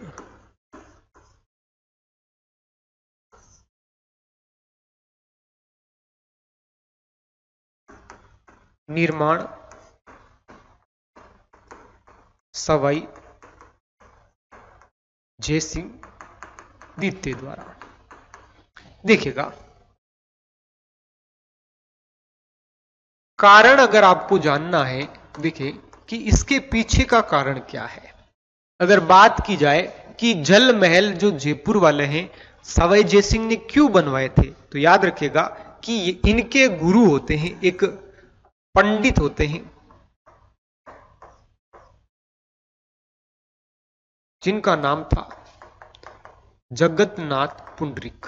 निर्माण सवाई जयसिंह द्वितीय द्वारा। देखिएगा कारण अगर आपको जानना है, देखिए कि इसके पीछे का कारण क्या है। अगर बात की जाए कि जल महल जो जयपुर वाले हैं सवाई जयसिंह ने क्यों बनवाए थे, तो याद रखिएगा कि इनके गुरु होते हैं, एक पंडित होते हैं जिनका नाम था जगन्नाथ पुंडरीक।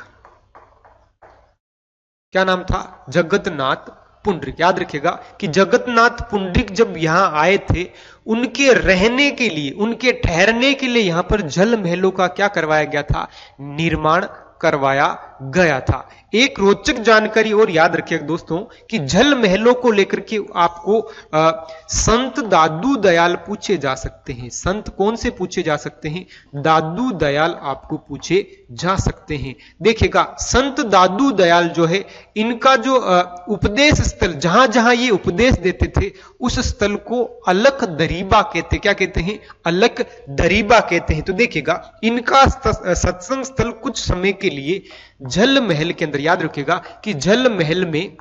क्या नाम था, जगन्नाथ पुंडरीक। याद रखिएगा कि जगन्नाथ पुंडरीक जब यहां आए थे, उनके रहने के लिए, उनके ठहरने के लिए यहां पर जल महलों का क्या करवाया गया था, निर्माण करवाया गया था। एक रोचक जानकारी और याद रखिएगा दोस्तों कि जल महलों को लेकर के आपको संत दादू दयाल पूछे जा सकते हैं। संत कौन से पूछे जा सकते हैं, दादू दयाल आपको पूछे जा सकते हैं। देखिएगा संत दादू दयाल जो है इनका जो उपदेश स्थल, जहां जहां ये उपदेश देते थे उस स्थल को अलख दरीबा कहते, क्या कहते हैं, अलख दरीबा कहते हैं। तो देखिएगा इनका सत्संग स्थल कुछ समय के लिए जल महल के अंदर, याद रखिएगा कि जल महल में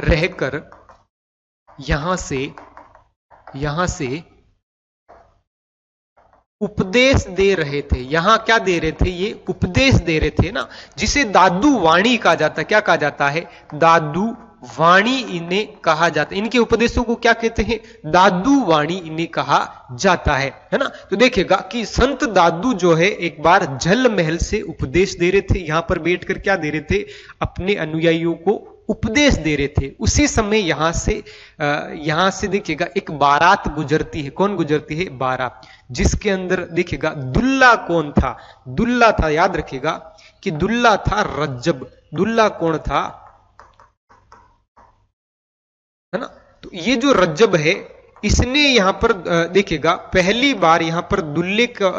रहकर यहां से उपदेश दे रहे थे। यहां क्या दे रहे थे, ये उपदेश दे रहे थे ना, जिसे दादू वाणी कहा जाता है। क्या कहा जाता है, दादू वाणी इन्हें कहा जाता है। इनके उपदेशों को क्या कहते हैं, दादू वाणी इन्हें कहा जाता है ना। तो देखिएगा कि संत दादू जो है एक बार जल महल से उपदेश दे रहे थे, यहां पर बैठकर क्या दे रहे थे, अपने अनुयायियों को उपदेश दे रहे थे। उसी समय यहां से देखिएगा एक बारात गुजरती है। कौन गुजरती है, बारात, जिसके अंदर देखिएगा दुल्ला कौन था, दुल्ला था, याद रखिएगा कि दुल्ला था रज्जब। दुल्ला कौन था, है ना। तो ये जो रज्जब है इसने यहां पर देखिएगा पहली बार यहां पर दुल्ले का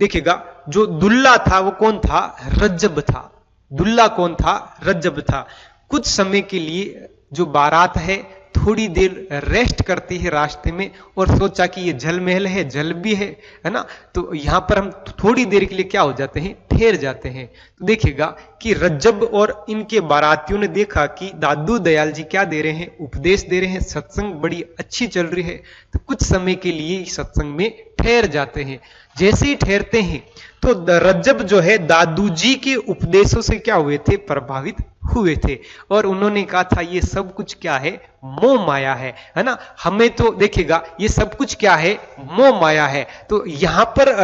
देखिएगा जो दुल्ला था वो कौन था, रज्जब था। दुल्ला कौन था, रज्जब था। कुछ समय के लिए जो बारात है थोड़ी देर रेस्ट करती है रास्ते में और सोचा कि ये जल महल है, जल भी है ना, तो यहां पर हम थोड़ी देर के लिए क्या हो जाते हैं, ठहर जाते हैं। तो देखिएगा कि रज्जब और इनके बारातियों ने देखा कि दादू दयाल जी क्या दे रहे हैं, उपदेश दे रहे हैं, सत्संग बड़ी अच्छी चल रही है, तो कुछ समय के लिए सत्संग में ठहर जाते हैं। जैसे ही ठहरते हैं तो रज्जब जो है दादू जी के उपदेशों से क्या हुए थे, प्रभावित हुए थे और उन्होंने कहा था ये सब कुछ क्या है, मोह माया है ना। हमें तो देखिएगा ये सब कुछ क्या है, मोह माया है। तो यहां पर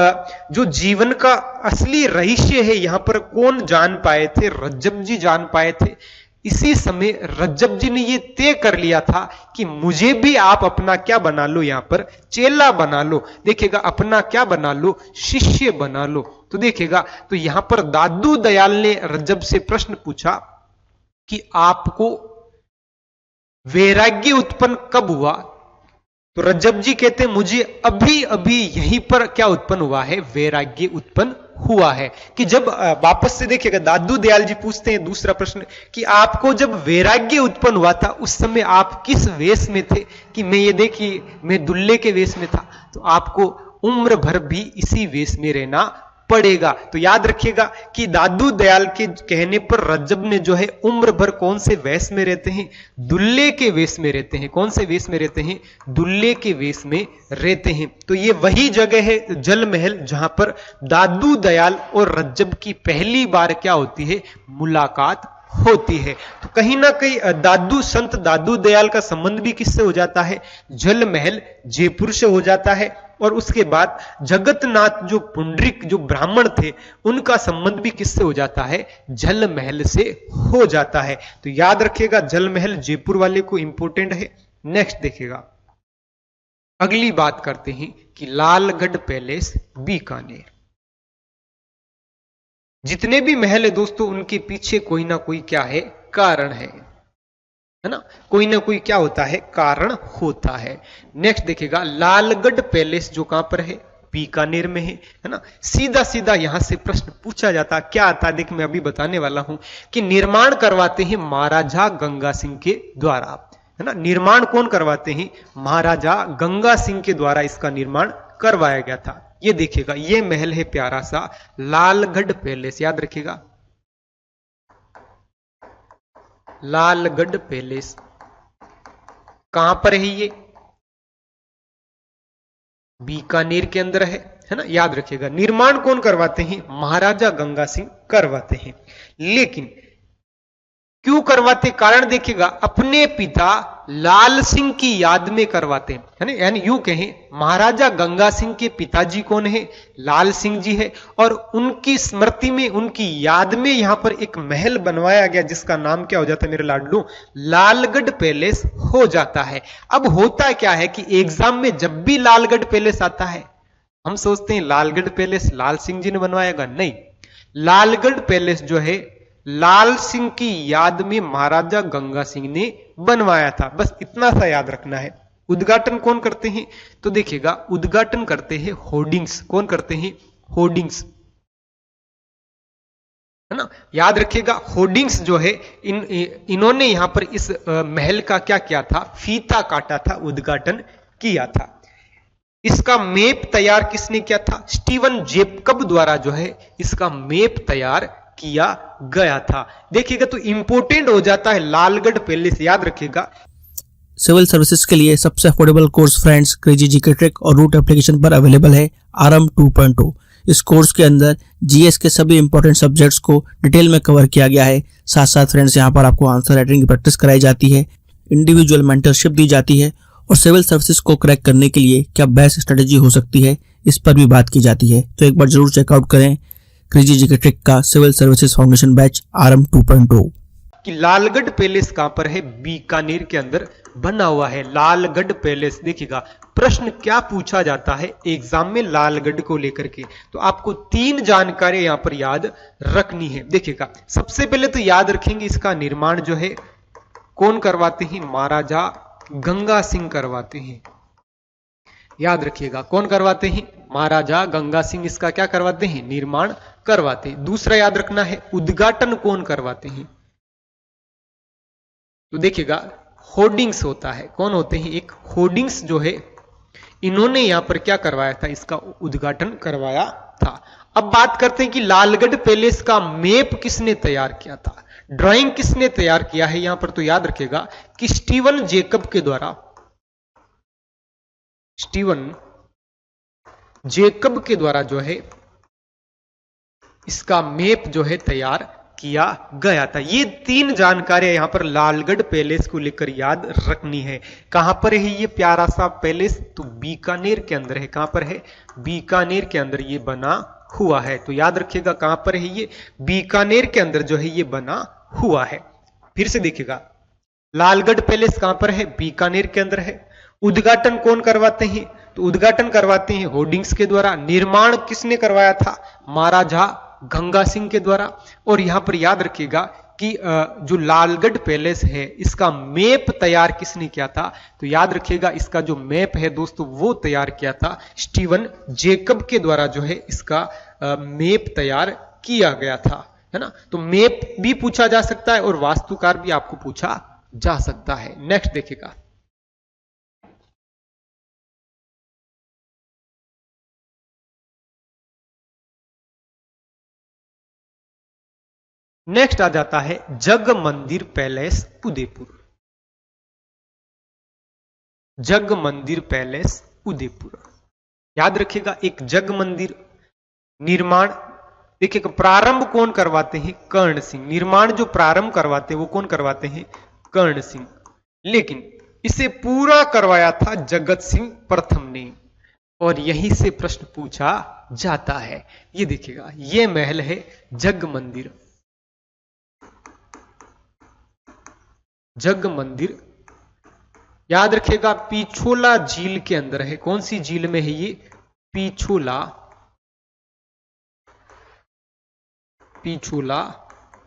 जो जीवन का असली रहस्य है यहां पर कौन जान पाए थे, रज्जब जी जान पाए थे। इसी समय रज्जब जी ने ये तय कर लिया था कि मुझे भी आप अपना क्या बना लो, यहां पर चेला बना लो। देखिएगा अपना क्या बना लो, शिष्य बना लो। तो देखिएगा तो यहां पर दादू दयाल ने रज्जब से प्रश्न पूछा कि आपको वैराग्य उत्पन्न कब हुआ, तो रज्जब जी कहते हैं मुझे अभी अभी यहीं पर क्या उत्पन्न हुआ है, वैराग्य उत्पन्न हुआ है। कि जब वापस से देखिएगा दादू दयाल जी पूछते हैं दूसरा प्रश्न कि आपको जब वैराग्य उत्पन्न हुआ था उस समय आप किस वेश में थे, कि मैं ये देखिए मैं दुल्ले के वेश में था, तो आपको उम्र भर भी इसी वेश में रहना पड़ेगा। तो याद रखिएगा कि दादू दयाल के कहने पर रज्जब ने जो है उम्र भर कौन से वेश में रहते हैं, दुल्ले के वेश में रहते हैं। कौन से वेश में रहते हैं, दुल्ले के वेश में रहते हैं। तो ये वही जगह है जल महल जहां पर दादू दयाल और रज्जब की पहली बार क्या होती है, मुलाकात होती है। तो कहीं ना कहीं संत दादू दयाल का संबंध भी किससे हो जाता है, जल महल जयपुर से हो जाता है। और उसके बाद जगतनाथ जो पुंडरिक जो ब्राह्मण थे उनका संबंध भी किससे हो जाता है, जल महल से हो जाता है। तो याद रखिएगा जल महल जयपुर वाले को इंपॉर्टेंट है। नेक्स्ट देखिएगा, अगली बात करते हैं कि लालगढ़ पैलेस बीकानेर। जितने भी महल है दोस्तों उनके पीछे कोई ना कोई क्या है, कारण है ना, कोई ना कोई क्या होता है, कारण होता है। नेक्स्ट देखिएगा लालगढ़ पैलेस जो कहां पर है, बीकानेर में है ना। सीधा सीधा यहां से प्रश्न पूछा जाता क्या आता है, देख मैं अभी बताने वाला हूं कि निर्माण करवाते हैं महाराजा गंगा सिंह के द्वारा, है ना। निर्माण कौन करवाते हैं, महाराजा गंगा सिंह के द्वारा इसका निर्माण करवाया गया था। ये देखिएगा ये महल है प्यारा सा लालगढ़ पैलेस, याद रखिएगा लालगढ़ पैलेस कहां पर है, ये बीकानेर के अंदर है ना। याद रखिएगा निर्माण कौन करवाते हैं, महाराजा गंगा सिंह करवाते हैं। लेकिन क्यों करवाते, कारण देखिएगा अपने पिता लाल सिंह की याद में करवाते हैं, है ना। यानी यूं कहें महाराजा गंगा सिंह के पिताजी कौन है, लाल सिंह जी है, और उनकी स्मृति में उनकी याद में यहां पर एक महल बनवाया गया जिसका नाम क्या हो जाता है मेरे लाडलू, लालगढ़ पैलेस हो जाता है। अब होता क्या है कि एग्जाम में जब भी लालगढ़ पैलेस आता है हम सोचते हैं लालगढ़ पैलेस लाल सिंह जी ने बनवाएगा, नहीं। लालगढ़ पैलेस जो है लाल सिंह की याद में महाराजा गंगा सिंह ने बनवाया था, बस इतना सा याद रखना है। उद्घाटन कौन करते हैं, तो देखिएगा उद्घाटन करते हैं होर्डिंग्स, कौन करते हैं, होर्डिंग्स, है ना। याद रखिएगा होर्डिंग्स जो है इन्होंने यहां पर इस महल का क्या किया था, फीता काटा था, उद्घाटन किया था। इसका मैप तैयार किसने किया था, स्टीवन जेकब द्वारा जो है इसका मैप तैयार किया गया था। देखिएगा तो इंपोर्टेंट हो जाता है लालगढ़ पैलेस, याद रखिएगा। सिविल सर्विसेज के लिए सबसे affordable course friends crazy GK trick और रूट एप्लीकेशन पर अवेलेबल है आरएम 2.0। इस कोर्स के अंदर जीएस के सभी इंपॉर्टेंट सब्जेक्ट्स को डिटेल में कवर किया गया है। साथ साथ फ्रेंड्स यहाँ पर आपको आंसर राइटिंग की प्रैक्टिस कराई जाती है, इंडिविजुअल मेंटरशिप दी जाती है और सिविल सर्विसेज को क्रैक करने के लिए क्या बेस्ट स्ट्रेटेजी हो सकती है इस पर भी बात की जाती है। तो एक बार जरूर चेकआउट करें क्रेजी जीके ट्रिक का civil services foundation batch RM 2.0। कि लालगढ़ पैलेस कहां पर है, बीकानेर के अंदर बना हुआ है लालगढ़ पैलेस। देखिएगा प्रश्न क्या पूछा जाता है एग्जाम में लालगढ़ को लेकर के, तो आपको 3 जानकारी यहां पर याद रखनी है। देखिएगा सबसे पहले तो याद रखेंगे इसका निर्माण जो है कौन करवाते हैं, महाराजा गंगा सिंह करवाते हैं। याद रखिएगा कौन करवाते हैं, महाराजा गंगा सिंह इसका क्या करवाते हैं, निर्माण करवाते हैं। दूसरा याद रखना है उद्घाटन कौन करवाते हैं, तो देखिएगा होर्डिंग्स होता है, कौन होते हैं, एक होर्डिंग्स जो है इन्होंने यहां पर क्या करवाया था, इसका उद्घाटन करवाया था। अब बात करते हैं कि लालगढ़ पैलेस का मैप किसने तैयार किया था, ड्राइंग किसने तैयार किया है यहां पर, तो याद रखिएगा कि स्टीवन जेकब के द्वारा, स्टीवन जेकब के द्वारा जो है इसका मैप जो है तैयार किया गया था। ये 3 जानकारियां यहां पर लालगढ़ पैलेस को लेकर याद रखनी है। कहां पर है ये प्यारा सा पैलेस, तो बीकानेर के अंदर है। कहां पर है, बीकानेर के अंदर ये बना हुआ है। तो याद रखिएगा कहां पर है ये, बीकानेर के अंदर जो है ये बना हुआ है। फिर से देखिएगा लालगढ़ पैलेस कहां पर है, बीकानेर के अंदर है। उद्घाटन कौन करवाते हैं, तो उद्घाटन करवाते हैं होर्डिंग्स के द्वारा। निर्माण किसने करवाया था, महाराजा गंगा सिंह के द्वारा। और यहां पर याद रखिएगा कि जो लालगढ़ पैलेस है इसका मैप तैयार किसने किया था? तो याद रखिएगा इसका जो मैप है दोस्तों वो तैयार किया था स्टीवन जेकब के द्वारा जो है इसका मैप तैयार किया गया था, है ना। तो मैप भी पूछा जा सकता है और वास्तुकार भी आपको पूछा जा सकता है। नेक्स्ट देखिएगा, नेक्स्ट आ जाता है जग मंदिर पैलेस उदयपुर। जग मंदिर पैलेस उदयपुर, याद रखिएगा एक जग मंदिर निर्माण, देखिएगा प्रारंभ कौन करवाते हैं? कर्ण सिंह। निर्माण जो प्रारंभ करवाते हैं वो कौन करवाते हैं? कर्ण सिंह। लेकिन इसे पूरा करवाया था जगत सिंह प्रथम ने, और यहीं से प्रश्न पूछा जाता है। ये देखिएगा ये महल है जग मंदिर। जग मंदिर याद रखिएगा पिछोला झील के अंदर है। कौन सी झील में है ये? पिछोला, पिछोला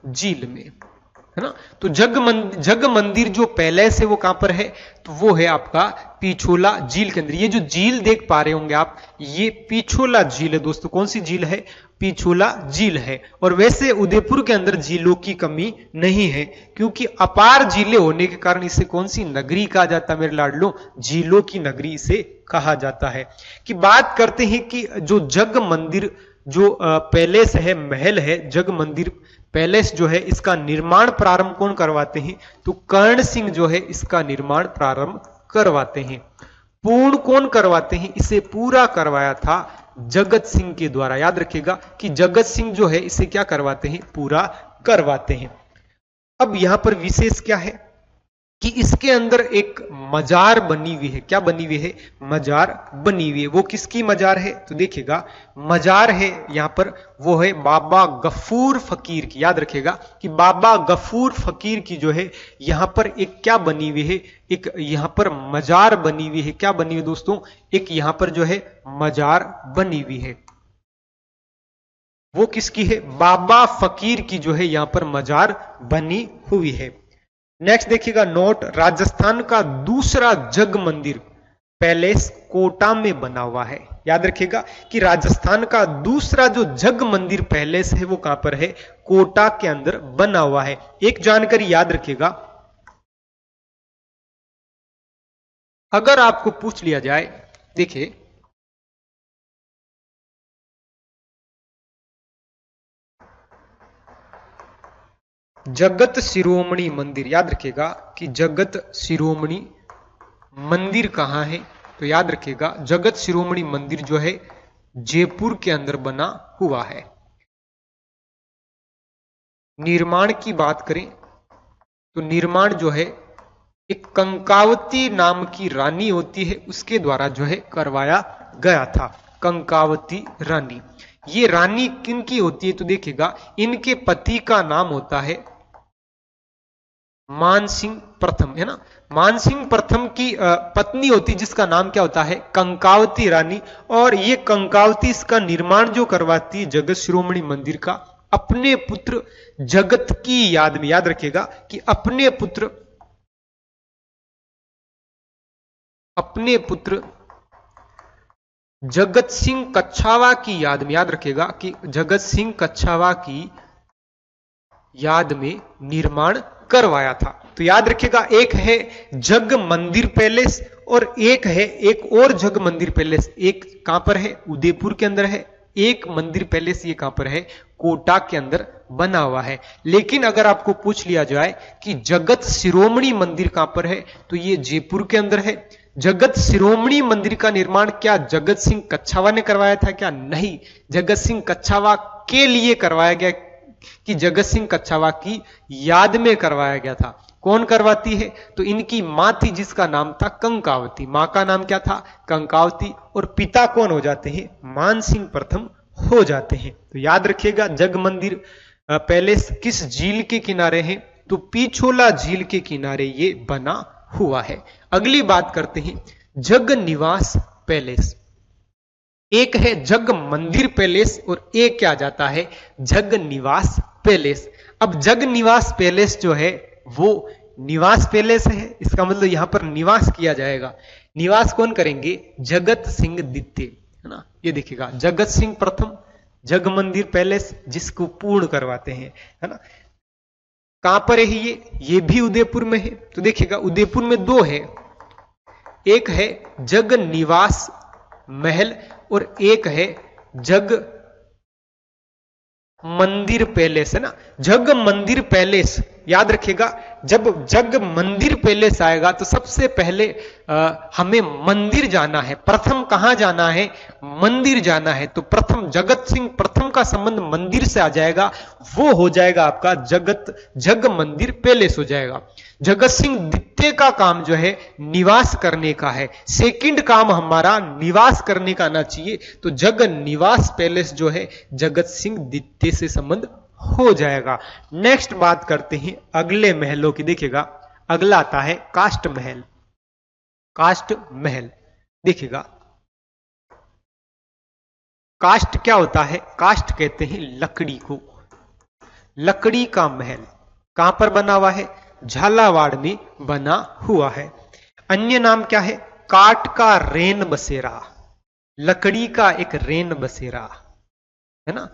झील में, है ना। तो जग मंदिर जो पैलेस है वो कहां पर है? तो वो है आपका पिछोला झील के अंदर। ये जो झील देख पा रहे होंगे आप, ये पिछोला झील है दोस्तों। कौन सी झील है? पिछोला झील है। और वैसे उदयपुर के अंदर झीलों की कमी नहीं है, क्योंकि अपार झीलें होने के कारण इसे कौन सी नगरी कहा जाता है मेरे लाडलो? झीलों की नगरी इसे कहा जाता है। कि बात करते हैं कि जो जग मंदिर जो पैलेस है, महल है, जग मंदिर पैलेस जो है इसका निर्माण प्रारंभ कौन करवाते हैं? तो कर्ण सिंह जो है इसका निर्माण प्रारंभ करवाते हैं। पूर्ण कौन करवाते हैं? इसे पूरा करवाया था जगत सिंह के द्वारा। याद रखिएगा कि जगत सिंह जो है इसे क्या करवाते हैं? पूरा करवाते हैं। अब यहां पर विशेष क्या है कि इसके अंदर एक मजार बनी हुई है। क्या बनी हुई है? मजार बनी हुई है। वो किसकी मजार है? तो देखिएगा मजार है यहां पर, वो है बाबा गफूर फकीर की। याद रखिएगा कि बाबा गफूर फकीर की जो है यहां पर एक क्या बनी हुई है? एक यहां पर मजार बनी हुई है। क्या बनी हुई दोस्तों? एक यहां पर जो है मजार बनी हुई है। वो किसकी है? बाबा फकीर की जो है यहां पर मजार बनी हुई है। नेक्स्ट देखिएगा नोट, राजस्थान का दूसरा जग मंदिर पैलेस कोटा में बना हुआ है। याद रखिएगा कि राजस्थान का दूसरा जो जग मंदिर पैलेस है वो कहां पर है? कोटा के अंदर बना हुआ है। एक जानकारी याद रखिएगा, अगर आपको पूछ लिया जाए, देखिए जगत शिरोमणि मंदिर, याद रखिएगा कि जगत शिरोमणि मंदिर कहां है? तो याद रखिएगा जगत शिरोमणि मंदिर जो है जयपुर के अंदर बना हुआ है। निर्माण की बात करें तो निर्माण जो है एक कंकावती नाम की रानी होती है उसके द्वारा जो है करवाया गया था। कंकावती रानी, ये रानी किनकी होती है? तो देखिएगा इनके पति का नाम होता है मानसिंह प्रथम, है ना। मानसिंह प्रथम की पत्नी होती जिसका नाम क्या होता है? कंकावती रानी। और ये कंकावती इसका निर्माण जो करवाती जगत शिरोमणि मंदिर का अपने पुत्र जगत की याद में। याद रखिएगा कि अपने पुत्र जगत सिंह कच्छावा की याद में। याद रखिएगा कि जगत सिंह कच्छावा की याद में निर्माण करवाया था। तो याद रखिएगा एक है जग मंदिर पैलेस और एक है एक और जग मंदिर पैलेस। एक कहां पर है? उदयपुर के अंदर है। एक मंदिर पैलेस ये कहां पर है? कोटा के अंदर बना हुआ है। लेकिन अगर आपको पूछ लिया जाए कि जगत शिरोमणि मंदिर कहां पर है, तो ये जयपुर के अंदर है। जगत शिरोमणि मंदिर का निर्माण क्या जगत सिंह कच्छावा ने करवाया था? क्या नहीं, जगत सिंह कच्छावा के लिए करवाया गया, कि जगत सिंह कच्छावा की याद में करवाया गया था। कौन करवाती है? तो इनकी मां थी जिसका नाम था कंकावती। मां का नाम क्या था? कंकावती। और पिता कौन हो जाते हैं? मानसिंह प्रथम हो जाते हैं। तो याद रखिएगा जग मंदिर पैलेस किस झील के किनारे है? तो पिछोला झील के किनारे ये बना हुआ है। अगली बात करते हैं जग निवास पैलेस। एक है जग मंदिर पैलेस और एक क्या जाता है? जग निवास पैलेस। अब जग निवास पैलेस जो है वो निवास पैलेस है, इसका मतलब यहां पर निवास किया जाएगा। निवास कौन करेंगे? जगत सिंह द्वितीय, है ना। ये देखिएगा, जगत सिंह प्रथम जग मंदिर पैलेस, जिसको पूर्ण करवाते हैं, है ना। कहां पर है ये भी उदयपुर में है। तो देखिएगा उदयपुर में दो है, एक है जग निवास महल और एक है जग मंदिर पैलेस, है ना। जग मंदिर पैलेस याद रखिएगा, जब जग मंदिर पैलेस आएगा तो सबसे पहले हमें मंदिर जाना है। प्रथम कहां जाना है? मंदिर जाना है। तो प्रथम जगत सिंह प्रथम का संबंध मंदिर से आ जाएगा, वो हो जाएगा आपका जग मंदिर पैलेस हो जाएगा। जगत सिंह द्वितीय का काम जो है निवास करने का है, सेकंड काम हमारा निवास करने का आना चाहिए। तो जग निवास पैलेस जो है जगत सिंह द्वितीय से संबंध हो जाएगा। नेक्स्ट बात करते हैं अगले महलों की। देखिएगा अगला आता है काष्ठ महल। काष्ठ महल देखिएगा, काष्ठ क्या होता है? काष्ठ कहते हैं लकड़ी को, लकड़ी का महल। कहां पर बना हुआ है? झालावाड़ में बना हुआ है। अन्य नाम क्या है? काठ का रेन बसेरा, लकड़ी का एक रेन बसेरा, है ना,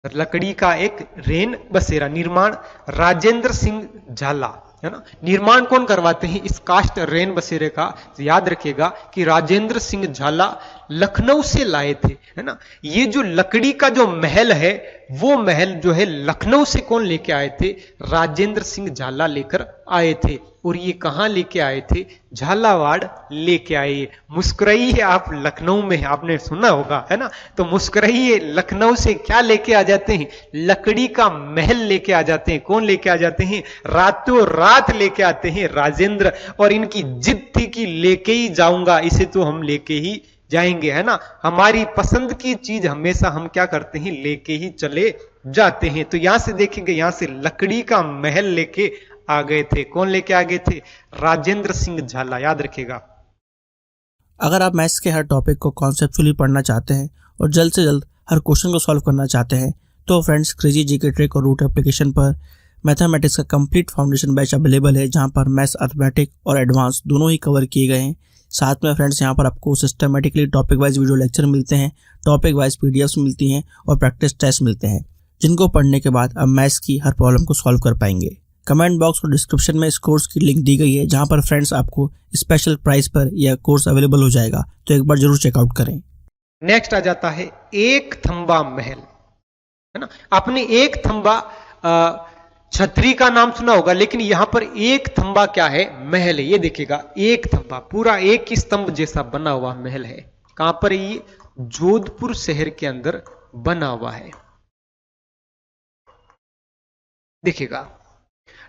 लकड़ी का एक रेन बसेरा। निर्माण राजेंद्र सिंह झाला, है ना। निर्माण कौन करवाते हैं इस काष्ठ रेन बसेरे का? तो याद रखिएगा कि राजेंद्र सिंह झाला लखनऊ से लाए थे, है ना। ये जो लकड़ी का जो महल है वो महल जो है लखनऊ से कौन लेके आए थे? राजेंद्र सिंह झाला लेकर आए थे। और ये कहां लेके आए थे? झालावाड़ लेके आए। मुस्कुराइए, आप लखनऊ में आपने सुना होगा, है ना। तो मुस्कुराइए, लखनऊ से क्या लेके आ जाते हैं? लकड़ी का महल लेके आ जाते हैं। कौन लेके आ जाते हैं? रातों रात लेके आते हैं राजेंद्र। और इनकी जिद थी कि लेके ही जाऊंगा, इसे तो हम लेके ही जाएंगे, है ना। हमारी पसंद की चीज हमेशा हम क्या करते हैं? लेके ही चले जाते हैं। तो यहां से देखेंगे, यहां से लकड़ी का महल लेके आ गए थे। कौन लेके आ गए थे? राजेंद्र सिंह झाला, याद रखिएगा। अगर आप मैथ्स के हर टॉपिक को कॉन्सेप्चुअली पढ़ना चाहते हैं और जल्द से जल्द हर क्वेश्चन को सॉल्व करना चाहते हैं तो फ्रेंड्स क्रेजी जीके ट्रिक और रूट एप्लीकेशन पर मैथमेटिक्स का कंप्लीट फाउंडेशन बैच अवेलेबल है, जहां पर मैथ्स, अर्थमेटिक और एडवांस दोनों ही कवर किए गए हैं। साथ में फ्रेंड्स यहाँ पर आपको systematically topic wise video lecture मिलते हैं, टॉपिक वाइज पीडीएफ्स मिलती हैं और प्रैक्टिस टेस्ट मिलते हैं, जिनको पढ़ने के बाद आप मैथ्स की हर प्रॉब्लम को सॉल्व कर पाएंगे। कमेंट बॉक्स और डिस्क्रिप्शन में इस कोर्स की लिंक दी गई है, जहां पर फ्रेंड्स आपको स्पेशल प्राइस पर यह कोर्स अवेलेबल हो जाएगा, तो एक बार जरूर चेकआउट करें। नेक्स्ट आ जाता है एक थंबा महल, है ना। आपने एक थंबा छतरी का नाम सुना होगा, लेकिन यहां पर एक थंबा क्या है? महल है। ये देखिएगा, एक थंबा पूरा एक ही स्तंभ जैसा बना हुआ महल है। कहां पर है ये? जोधपुर शहर के अंदर बना हुआ है। देखिएगा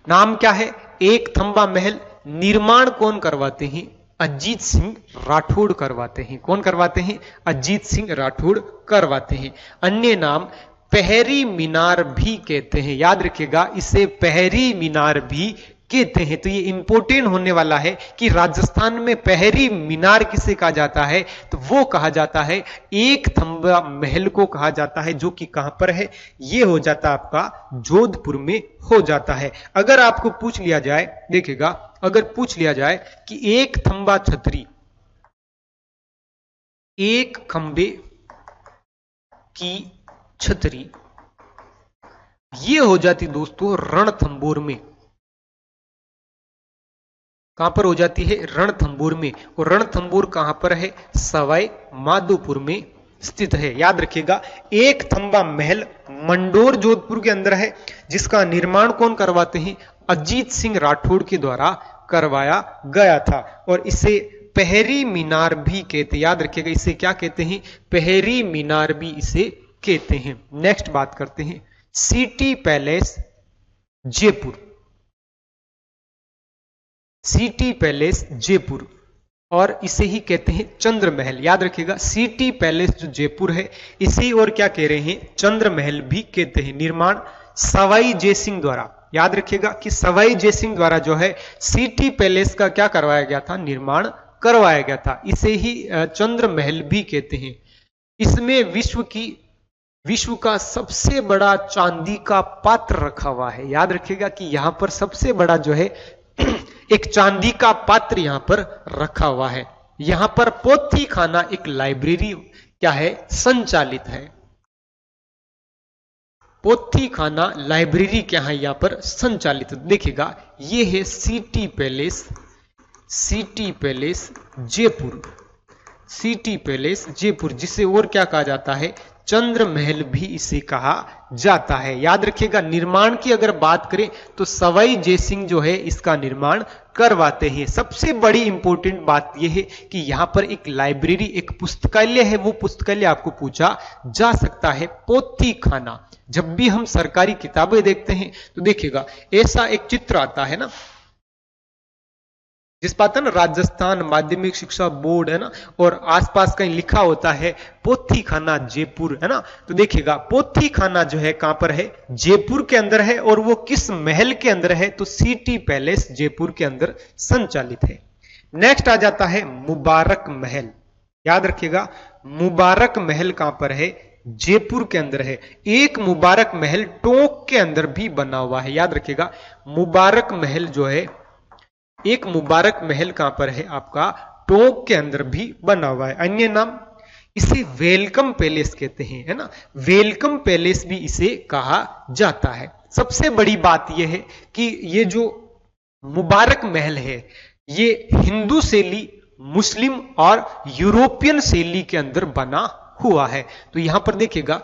नाम क्या है? एक थंबा महल। निर्माण कौन करवाते हैं? अजीत सिंह राठौड़ करवाते हैं। कौन करवाते हैं? अजीत सिंह राठौड़ करवाते हैं। अन्य नाम पहरी मीनार भी कहते हैं, याद रखिएगा, इसे पहरी मीनार भी कहते हैं। तो ये इंपॉर्टेंट होने वाला है कि राजस्थान में पहरी मीनार किसे कहा जाता है? तो वो कहा जाता है एक थंबा महल को कहा जाता है, जो कि कहां पर है? ये हो जाता है आपका जोधपुर में हो जाता है। अगर आपको पूछ लिया जाए, देखिएगा, अगर पूछ लिया जाए कि एक थंबा छतरी, एक खंबे की छतरी, ये हो जाती दोस्तों रणथंबोर में। कहां पर हो जाती है? रणथंबोर में। और रणथंबोर कहां पर है? सवाई माधोपुर में स्थित है। याद रखिएगा, एक थंबा महल मंडोर जोधपुर के अंदर है, जिसका निर्माण कौन करवाते हैं? अजीत सिंह राठौड़ के द्वारा करवाया गया था। और इसे पहरी मीनार भी कहते हैं। याद रखिएगा, इसे क्या कहते हैं? पहरी मीनार भी इसे कहते हैं। नेक्स्ट बात करते हैं city palace Jaipur. City palace Jaipur, और इसे ही कहते हैं चंद्र महल। याद रखिएगा, सिटी पैलेस जो जयपुर है, इसे और क्या कह रहे हैं? चंद्र महल भी कहते हैं। निर्माण सवाई जयसिंह द्वारा। याद रखिएगा कि सवाई जयसिंह द्वारा जो है सिटी पैलेस का क्या करवाया गया था? निर्माण करवाया गया था। इसे ही चंद्र महल भी कहते हैं। इसमें विश्व की विश्व का सबसे बड़ा चांदी का पात्र रखा हुआ है। याद रखिएगा कि यहां पर सबसे बड़ा जो है एक चांदी का पात्र यहां पर रखा हुआ है। यहां पर पोथी खाना एक लाइब्रेरी क्या है, संचालित है। पोथी खाना लाइब्रेरी क्या है यहां पर संचालित। देखिएगा ये है city palace, city palace Jaipur, city palace Jaipur, जिसे और क्या कहा जाता है, चंद्र महल भी इसे कहा जाता है। याद रखिएगा निर्माण की अगर बात करें तो सवाई जयसिंह जो है इसका निर्माण करवाते हैं। सबसे बड़ी इंपॉर्टेंट बात यह है कि यहां पर एक लाइब्रेरी, एक पुस्तकालय है, वो पुस्तकालय आपको पूछा जा सकता है। पोथी खाना, जब भी हम सरकारी किताबें देखते हैं तो देखिएगा ऐसा एक चित्र आता है ना, जिस पाता ना राजस्थान माध्यमिक शिक्षा बोर्ड है ना, और आसपास कहीं लिखा होता है पोथी खाना जयपुर है ना, तो देखिएगा पोथी खाना जो है कहां पर है, जयपुर के अंदर है। और वो किस महल के अंदर है, तो सिटी पैलेस जयपुर के अंदर संचालित है। नेक्स्ट आ जाता है मुबारक महल। याद रखिएगा मुबारक महल कहां पर है, जयपुर के अंदर है। एक मुबारक महल टोंक के अंदर भी बना हुआ है। याद रखिएगा मुबारक महल जो है, एक मुबारक महल कहां पर है आपका, टोंक के अंदर भी बना हुआ है। अन्य नाम इसे वेलकम पैलेस कहते हैं, है ना, वेलकम पैलेस भी इसे कहा जाता है। सबसे बड़ी बात यह है कि ये जो मुबारक महल है ये हिंदू शैली, मुस्लिम और यूरोपियन शैली के अंदर बना हुआ है। तो यहां पर देखिएगा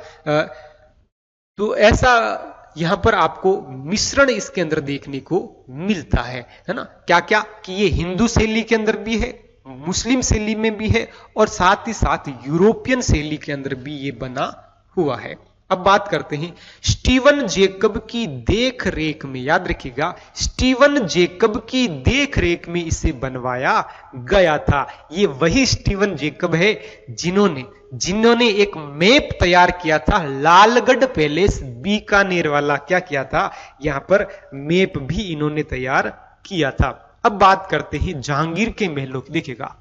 तो ऐसा यहां पर आपको मिश्रण इसके अंदर देखने को मिलता है ना, क्या क्या कि ये हिंदू शैली के अंदर भी है, मुस्लिम शैली में भी है, और साथ ही साथ यूरोपियन शैली के अंदर भी ये बना हुआ है। अब बात करते हैं स्टीवन जेकब की देख रेख में। याद रखिएगा स्टीवन जेकब की देख रेख में इसे बनवाया गया था। ये वही स्टीवन जेकब है जिन्होंने एक मैप तैयार किया था, लालगढ़ पैलेस बीकानेर वाला क्या किया था, यहां पर मैप भी इन्होंने तैयार किया था। अब बात करते हैं जहांगीर के महलों की। देखिएगा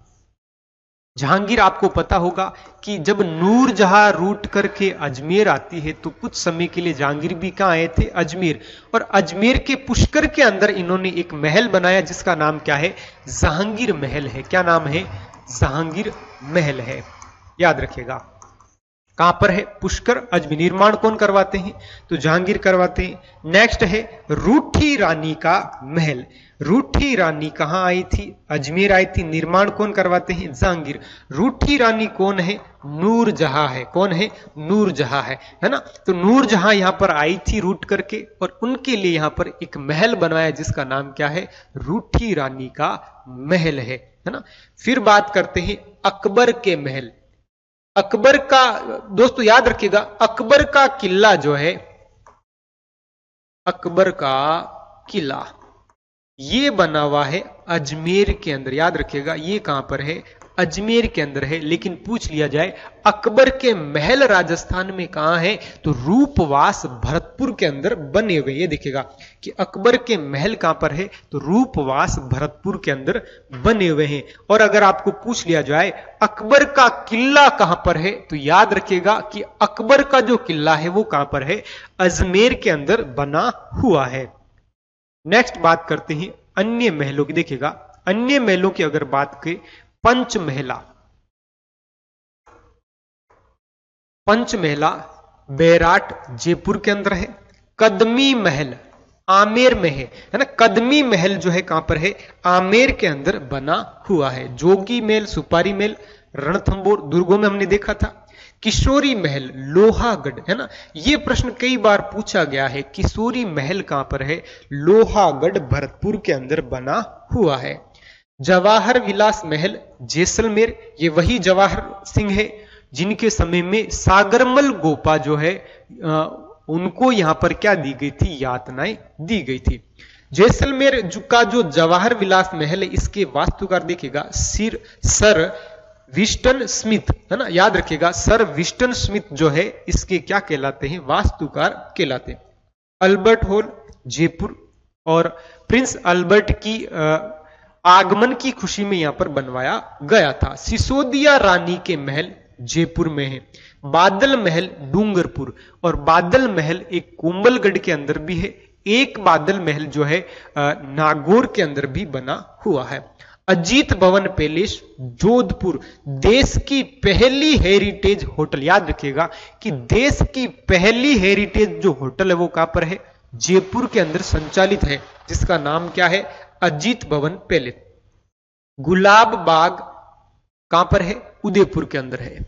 जहांगीर आपको पता होगा कि जब नूरजहां रूट करके अजमेर आती है तो कुछ समय के लिए जहांगीर भी कहां आए थे, अजमेर। और अजमेर के पुष्कर के अंदर इन्होंने एक महल बनाया जिसका नाम क्या है, जहांगीर महल है। क्या नाम है, जहांगीर महल है। याद रखिएगा कहां पर है, पुष्कर अजमेर। निर्माण कौन करवाते हैं, तो जहांगीर करवाते हैं। नेक्स्ट है रूठी रानी का महल। रूठी रानी कहां आई थी, अजमेर आई थी। निर्माण कौन करवाते हैं, जहांगीर। रूठी रानी कौन है, नूरजहां है। कौन है, नूरजहां है ना। तो नूरजहां यहां पर आई थी रूट करके, और उनके लिए यहां पर एक महल बनवाया जिसका नाम क्या है, रूठी रानी का महल है ना। फिर बात करते हैं अकबर के महल। अकबर का, दोस्तों याद रखिएगा अकबर का किला जो है, अकबर का किला ये बना हुआ है अजमेर के अंदर। याद रखिएगा ये कहां पर है, अजमेर के अंदर है। लेकिन पूछ लिया जाए अकबर के महल राजस्थान में कहां है, तो रूपवास भरतपुर के अंदर बने हुए। ये देखिएगा कि अकबर के महल कहां पर है, तो रूपवास भरतपुर के अंदर बने हुए हैं। और अगर आपको पूछ लिया जाए अकबर का किला कहां पर है, तो याद रखिएगा कि अकबर का जो किला है वो कहां पर है, अजमेर के अंदर बना हुआ है। नेक्स्ट बात करते हैं अन्य महलों की। देखिएगा अन्य महलों की अगर बात करें, पंचमहला, पंचमहला बैराट जयपुर के अंदर है। कदमी महल आमेर में है ना। कदमी महल जो है कहां पर है, आमेर के अंदर बना हुआ है। जोगी महल, सुपारी महल, रणथंबोर दुर्गों में हमने देखा था। किशोरी महल लोहागढ़ है ना। यह प्रश्न कई बार पूछा गया है, किशोरी महल कहां पर है, लोहागढ़ भरतपुर के अंदर बना हुआ है। जवाहर विलास महल जैसलमेर, ये वही जवाहर सिंह है जिनके समय में सागरमल गोपा जो है उनको यहां पर क्या दी गई थी, यातनाएं दी गई थी। जैसलमेर का जो जवाहर विलास महल है इसके वास्तुकार देखिएगा सर विस्टन स्मिथ है ना। याद रखिएगा सर विस्टन स्मिथ जो है इसके क्या कहलाते हैं, वास्तुकार कहलाते हैं। अल्बर्ट हॉल जयपुर, और प्रिंस अल्बर्ट की आगमन की खुशी में यहां पर बनवाया गया था। सिसोदिया रानी के महल जयपुर में है। बादल महल डूंगरपुर, और बादल महल एक कोंबलगढ़ के अंदर भी है। एक बादल महल जो है नागौर के अंदर भी बना हुआ है। अजीत भवन पैलेस जोधपुर, देश की पहली हेरिटेज होटल, याद रखिएगा कि देश की पहली हेरिटेज जो होटल है वो कहां पर है, जयपुर के अंदर संचालित है, जिसका नाम क्या है, अजीत भवन पैलेस। गुलाब बाग कहां पर है, उदयपुर के अंदर है।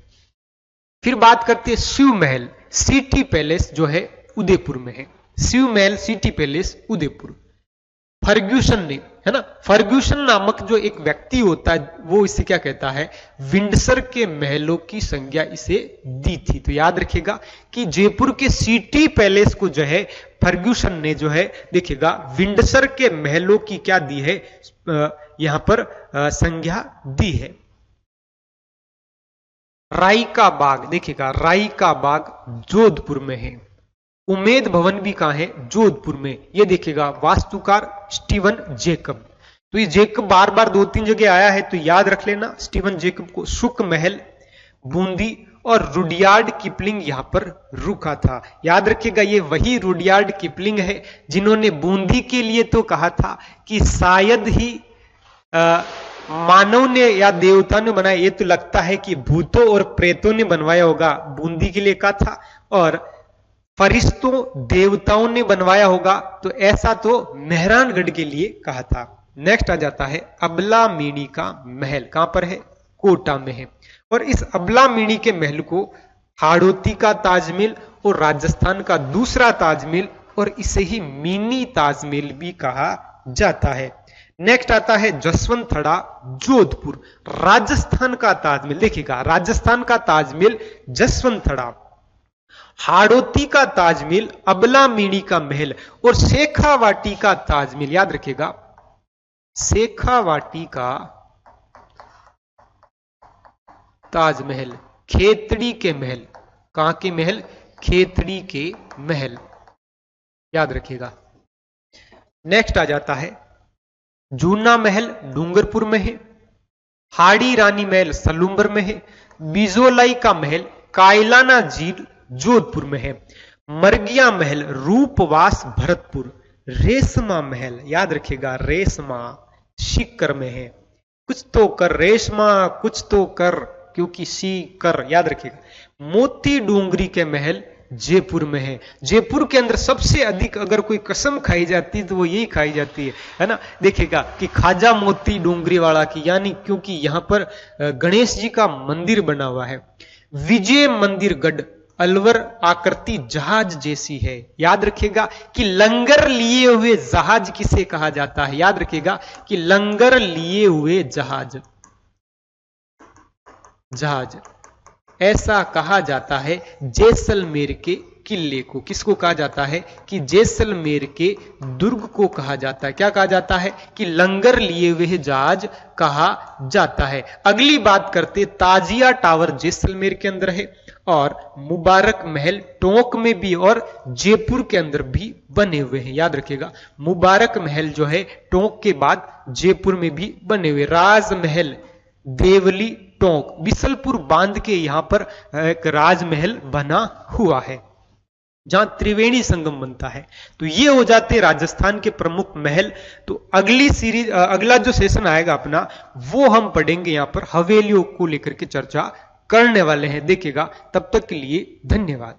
फिर बात करते हैं शिव महल सिटी पैलेस जो है उदयपुर में है। शिव महल सिटी पैलेस उदयपुर। फर्ग्यूसन ने, है ना, फर्ग्यूसन नामक जो एक व्यक्ति होता है वो इसे क्या कहता है, विंडसर के महलों की संज्ञा इसे दी थी। तो याद रखिएगा कि जयपुर के सिटी पैलेस को जो है फर्ग्यूसन ने जो है देखिएगा विंडसर के महलों की क्या दी है, यहां पर संज्ञा दी है। राई का बाग, देखिएगा राई का बाग जोधपुर में है। उमेद भवन भी कहां है, जोधपुर में। ये देखिएगा वास्तुकार स्टीवन जेकब। तो ये जेकब बार बार 2-3 जगह आया है तो याद रख लेना स्टीवन जेकब को। शुक महल बूंदी, और रुडयार्ड किपलिंग यहां पर रुका था। याद रखिएगा ये वही रुडयार्ड किपलिंग है जिन्होंने बूंदी के लिए तो कहा था कि शायद ही मानव ने या देवता ने बनाया, ये तो लगता है कि भूतों और प्रेतों ने बनवाया होगा, बूंदी के लिए कहा था, और फरिश्तों देवताओं ने बनवाया होगा, तो ऐसा तो मेहरानगढ़ के लिए कहा था। नेक्स्ट आ जाता है अबला मीणी का महल, कहां पर है, कोटा में है। और इस अबला मीणी के महल को हाड़ौती का ताजमहल और राजस्थान का दूसरा ताजमहल और इसे ही मिनी ताजमहल भी कहा जाता है। नेक्स्ट आता है जसवंतथड़ा जोधपुर, राजस्थान का ताजमहल। देखिएगा राजस्थान का ताजमहल जसवंतथड़ा, हाड़ौती का ताजमहल अबला मीणी का महल, और शेखावाटी का ताजमहल, याद रखिएगा शेखावाटी का ताजमहल, खेतड़ी के महल। कहां के महल, खेतड़ी के महल, याद रखिएगा। नेक्स्ट आ जाता है जूना महल डूंगरपुर में है। हाड़ी रानी महल सलूम्बर में है। बिजोलाई का महल कायलाना झील जोधपुर में है। मरगिया महल रूपवास भरतपुर। रेशमा महल, याद रखिएगा रेशमा सीकर में है। कुछ तो कर रेशमा, कुछ तो कर, क्योंकि सीकर, याद रखिएगा। मोती डूंगरी के महल जयपुर में है। जयपुर के अंदर सबसे अधिक अगर कोई कसम खाई जाती है तो वो यही खाई जाती है ना। देखिएगा कि खाजा मोती डूंगरी वाला की, यानी क्योंकि यहां पर गणेश जी का मंदिर बना हुआ है। विजय मंदिर गढ़ अलवर आकृति जहाज जैसी है। याद रखिएगा कि लंगर लिए हुए जहाज किसे कहा जाता है, याद रखिएगा कि लंगर लिए हुए जहाज, जहाज ऐसा कहा जाता है जैसलमेर के किले को। किसको कहा जाता है कि जैसलमेर के दुर्ग को कहा जाता है। क्या कहा जाता है कि लंगर लिए हुए जहाज कहा जाता है। अगली बात करते ताजिया टावर जैसलमेर के अंदर है, और मुबारक महल टोंक में भी और जयपुर के अंदर भी बने हुए हैं। याद रखिएगा मुबारक महल जो है टोंक के बाद जयपुर में भी बने हुए। राजमहल देवली टोंक, बिसलपुर बांध के यहां पर एक राजमहल बना हुआ है जहां त्रिवेणी संगम बनता है। तो ये हो जाते राजस्थान के प्रमुख महल। तो अगली सीरीज, अगला जो सेशन आएगा अपना, वो हम पढ़ेंगे यहां पर हवेलियों को लेकर के चर्चा करने वाले हैं। देखिएगा, तब तक के लिए धन्यवाद।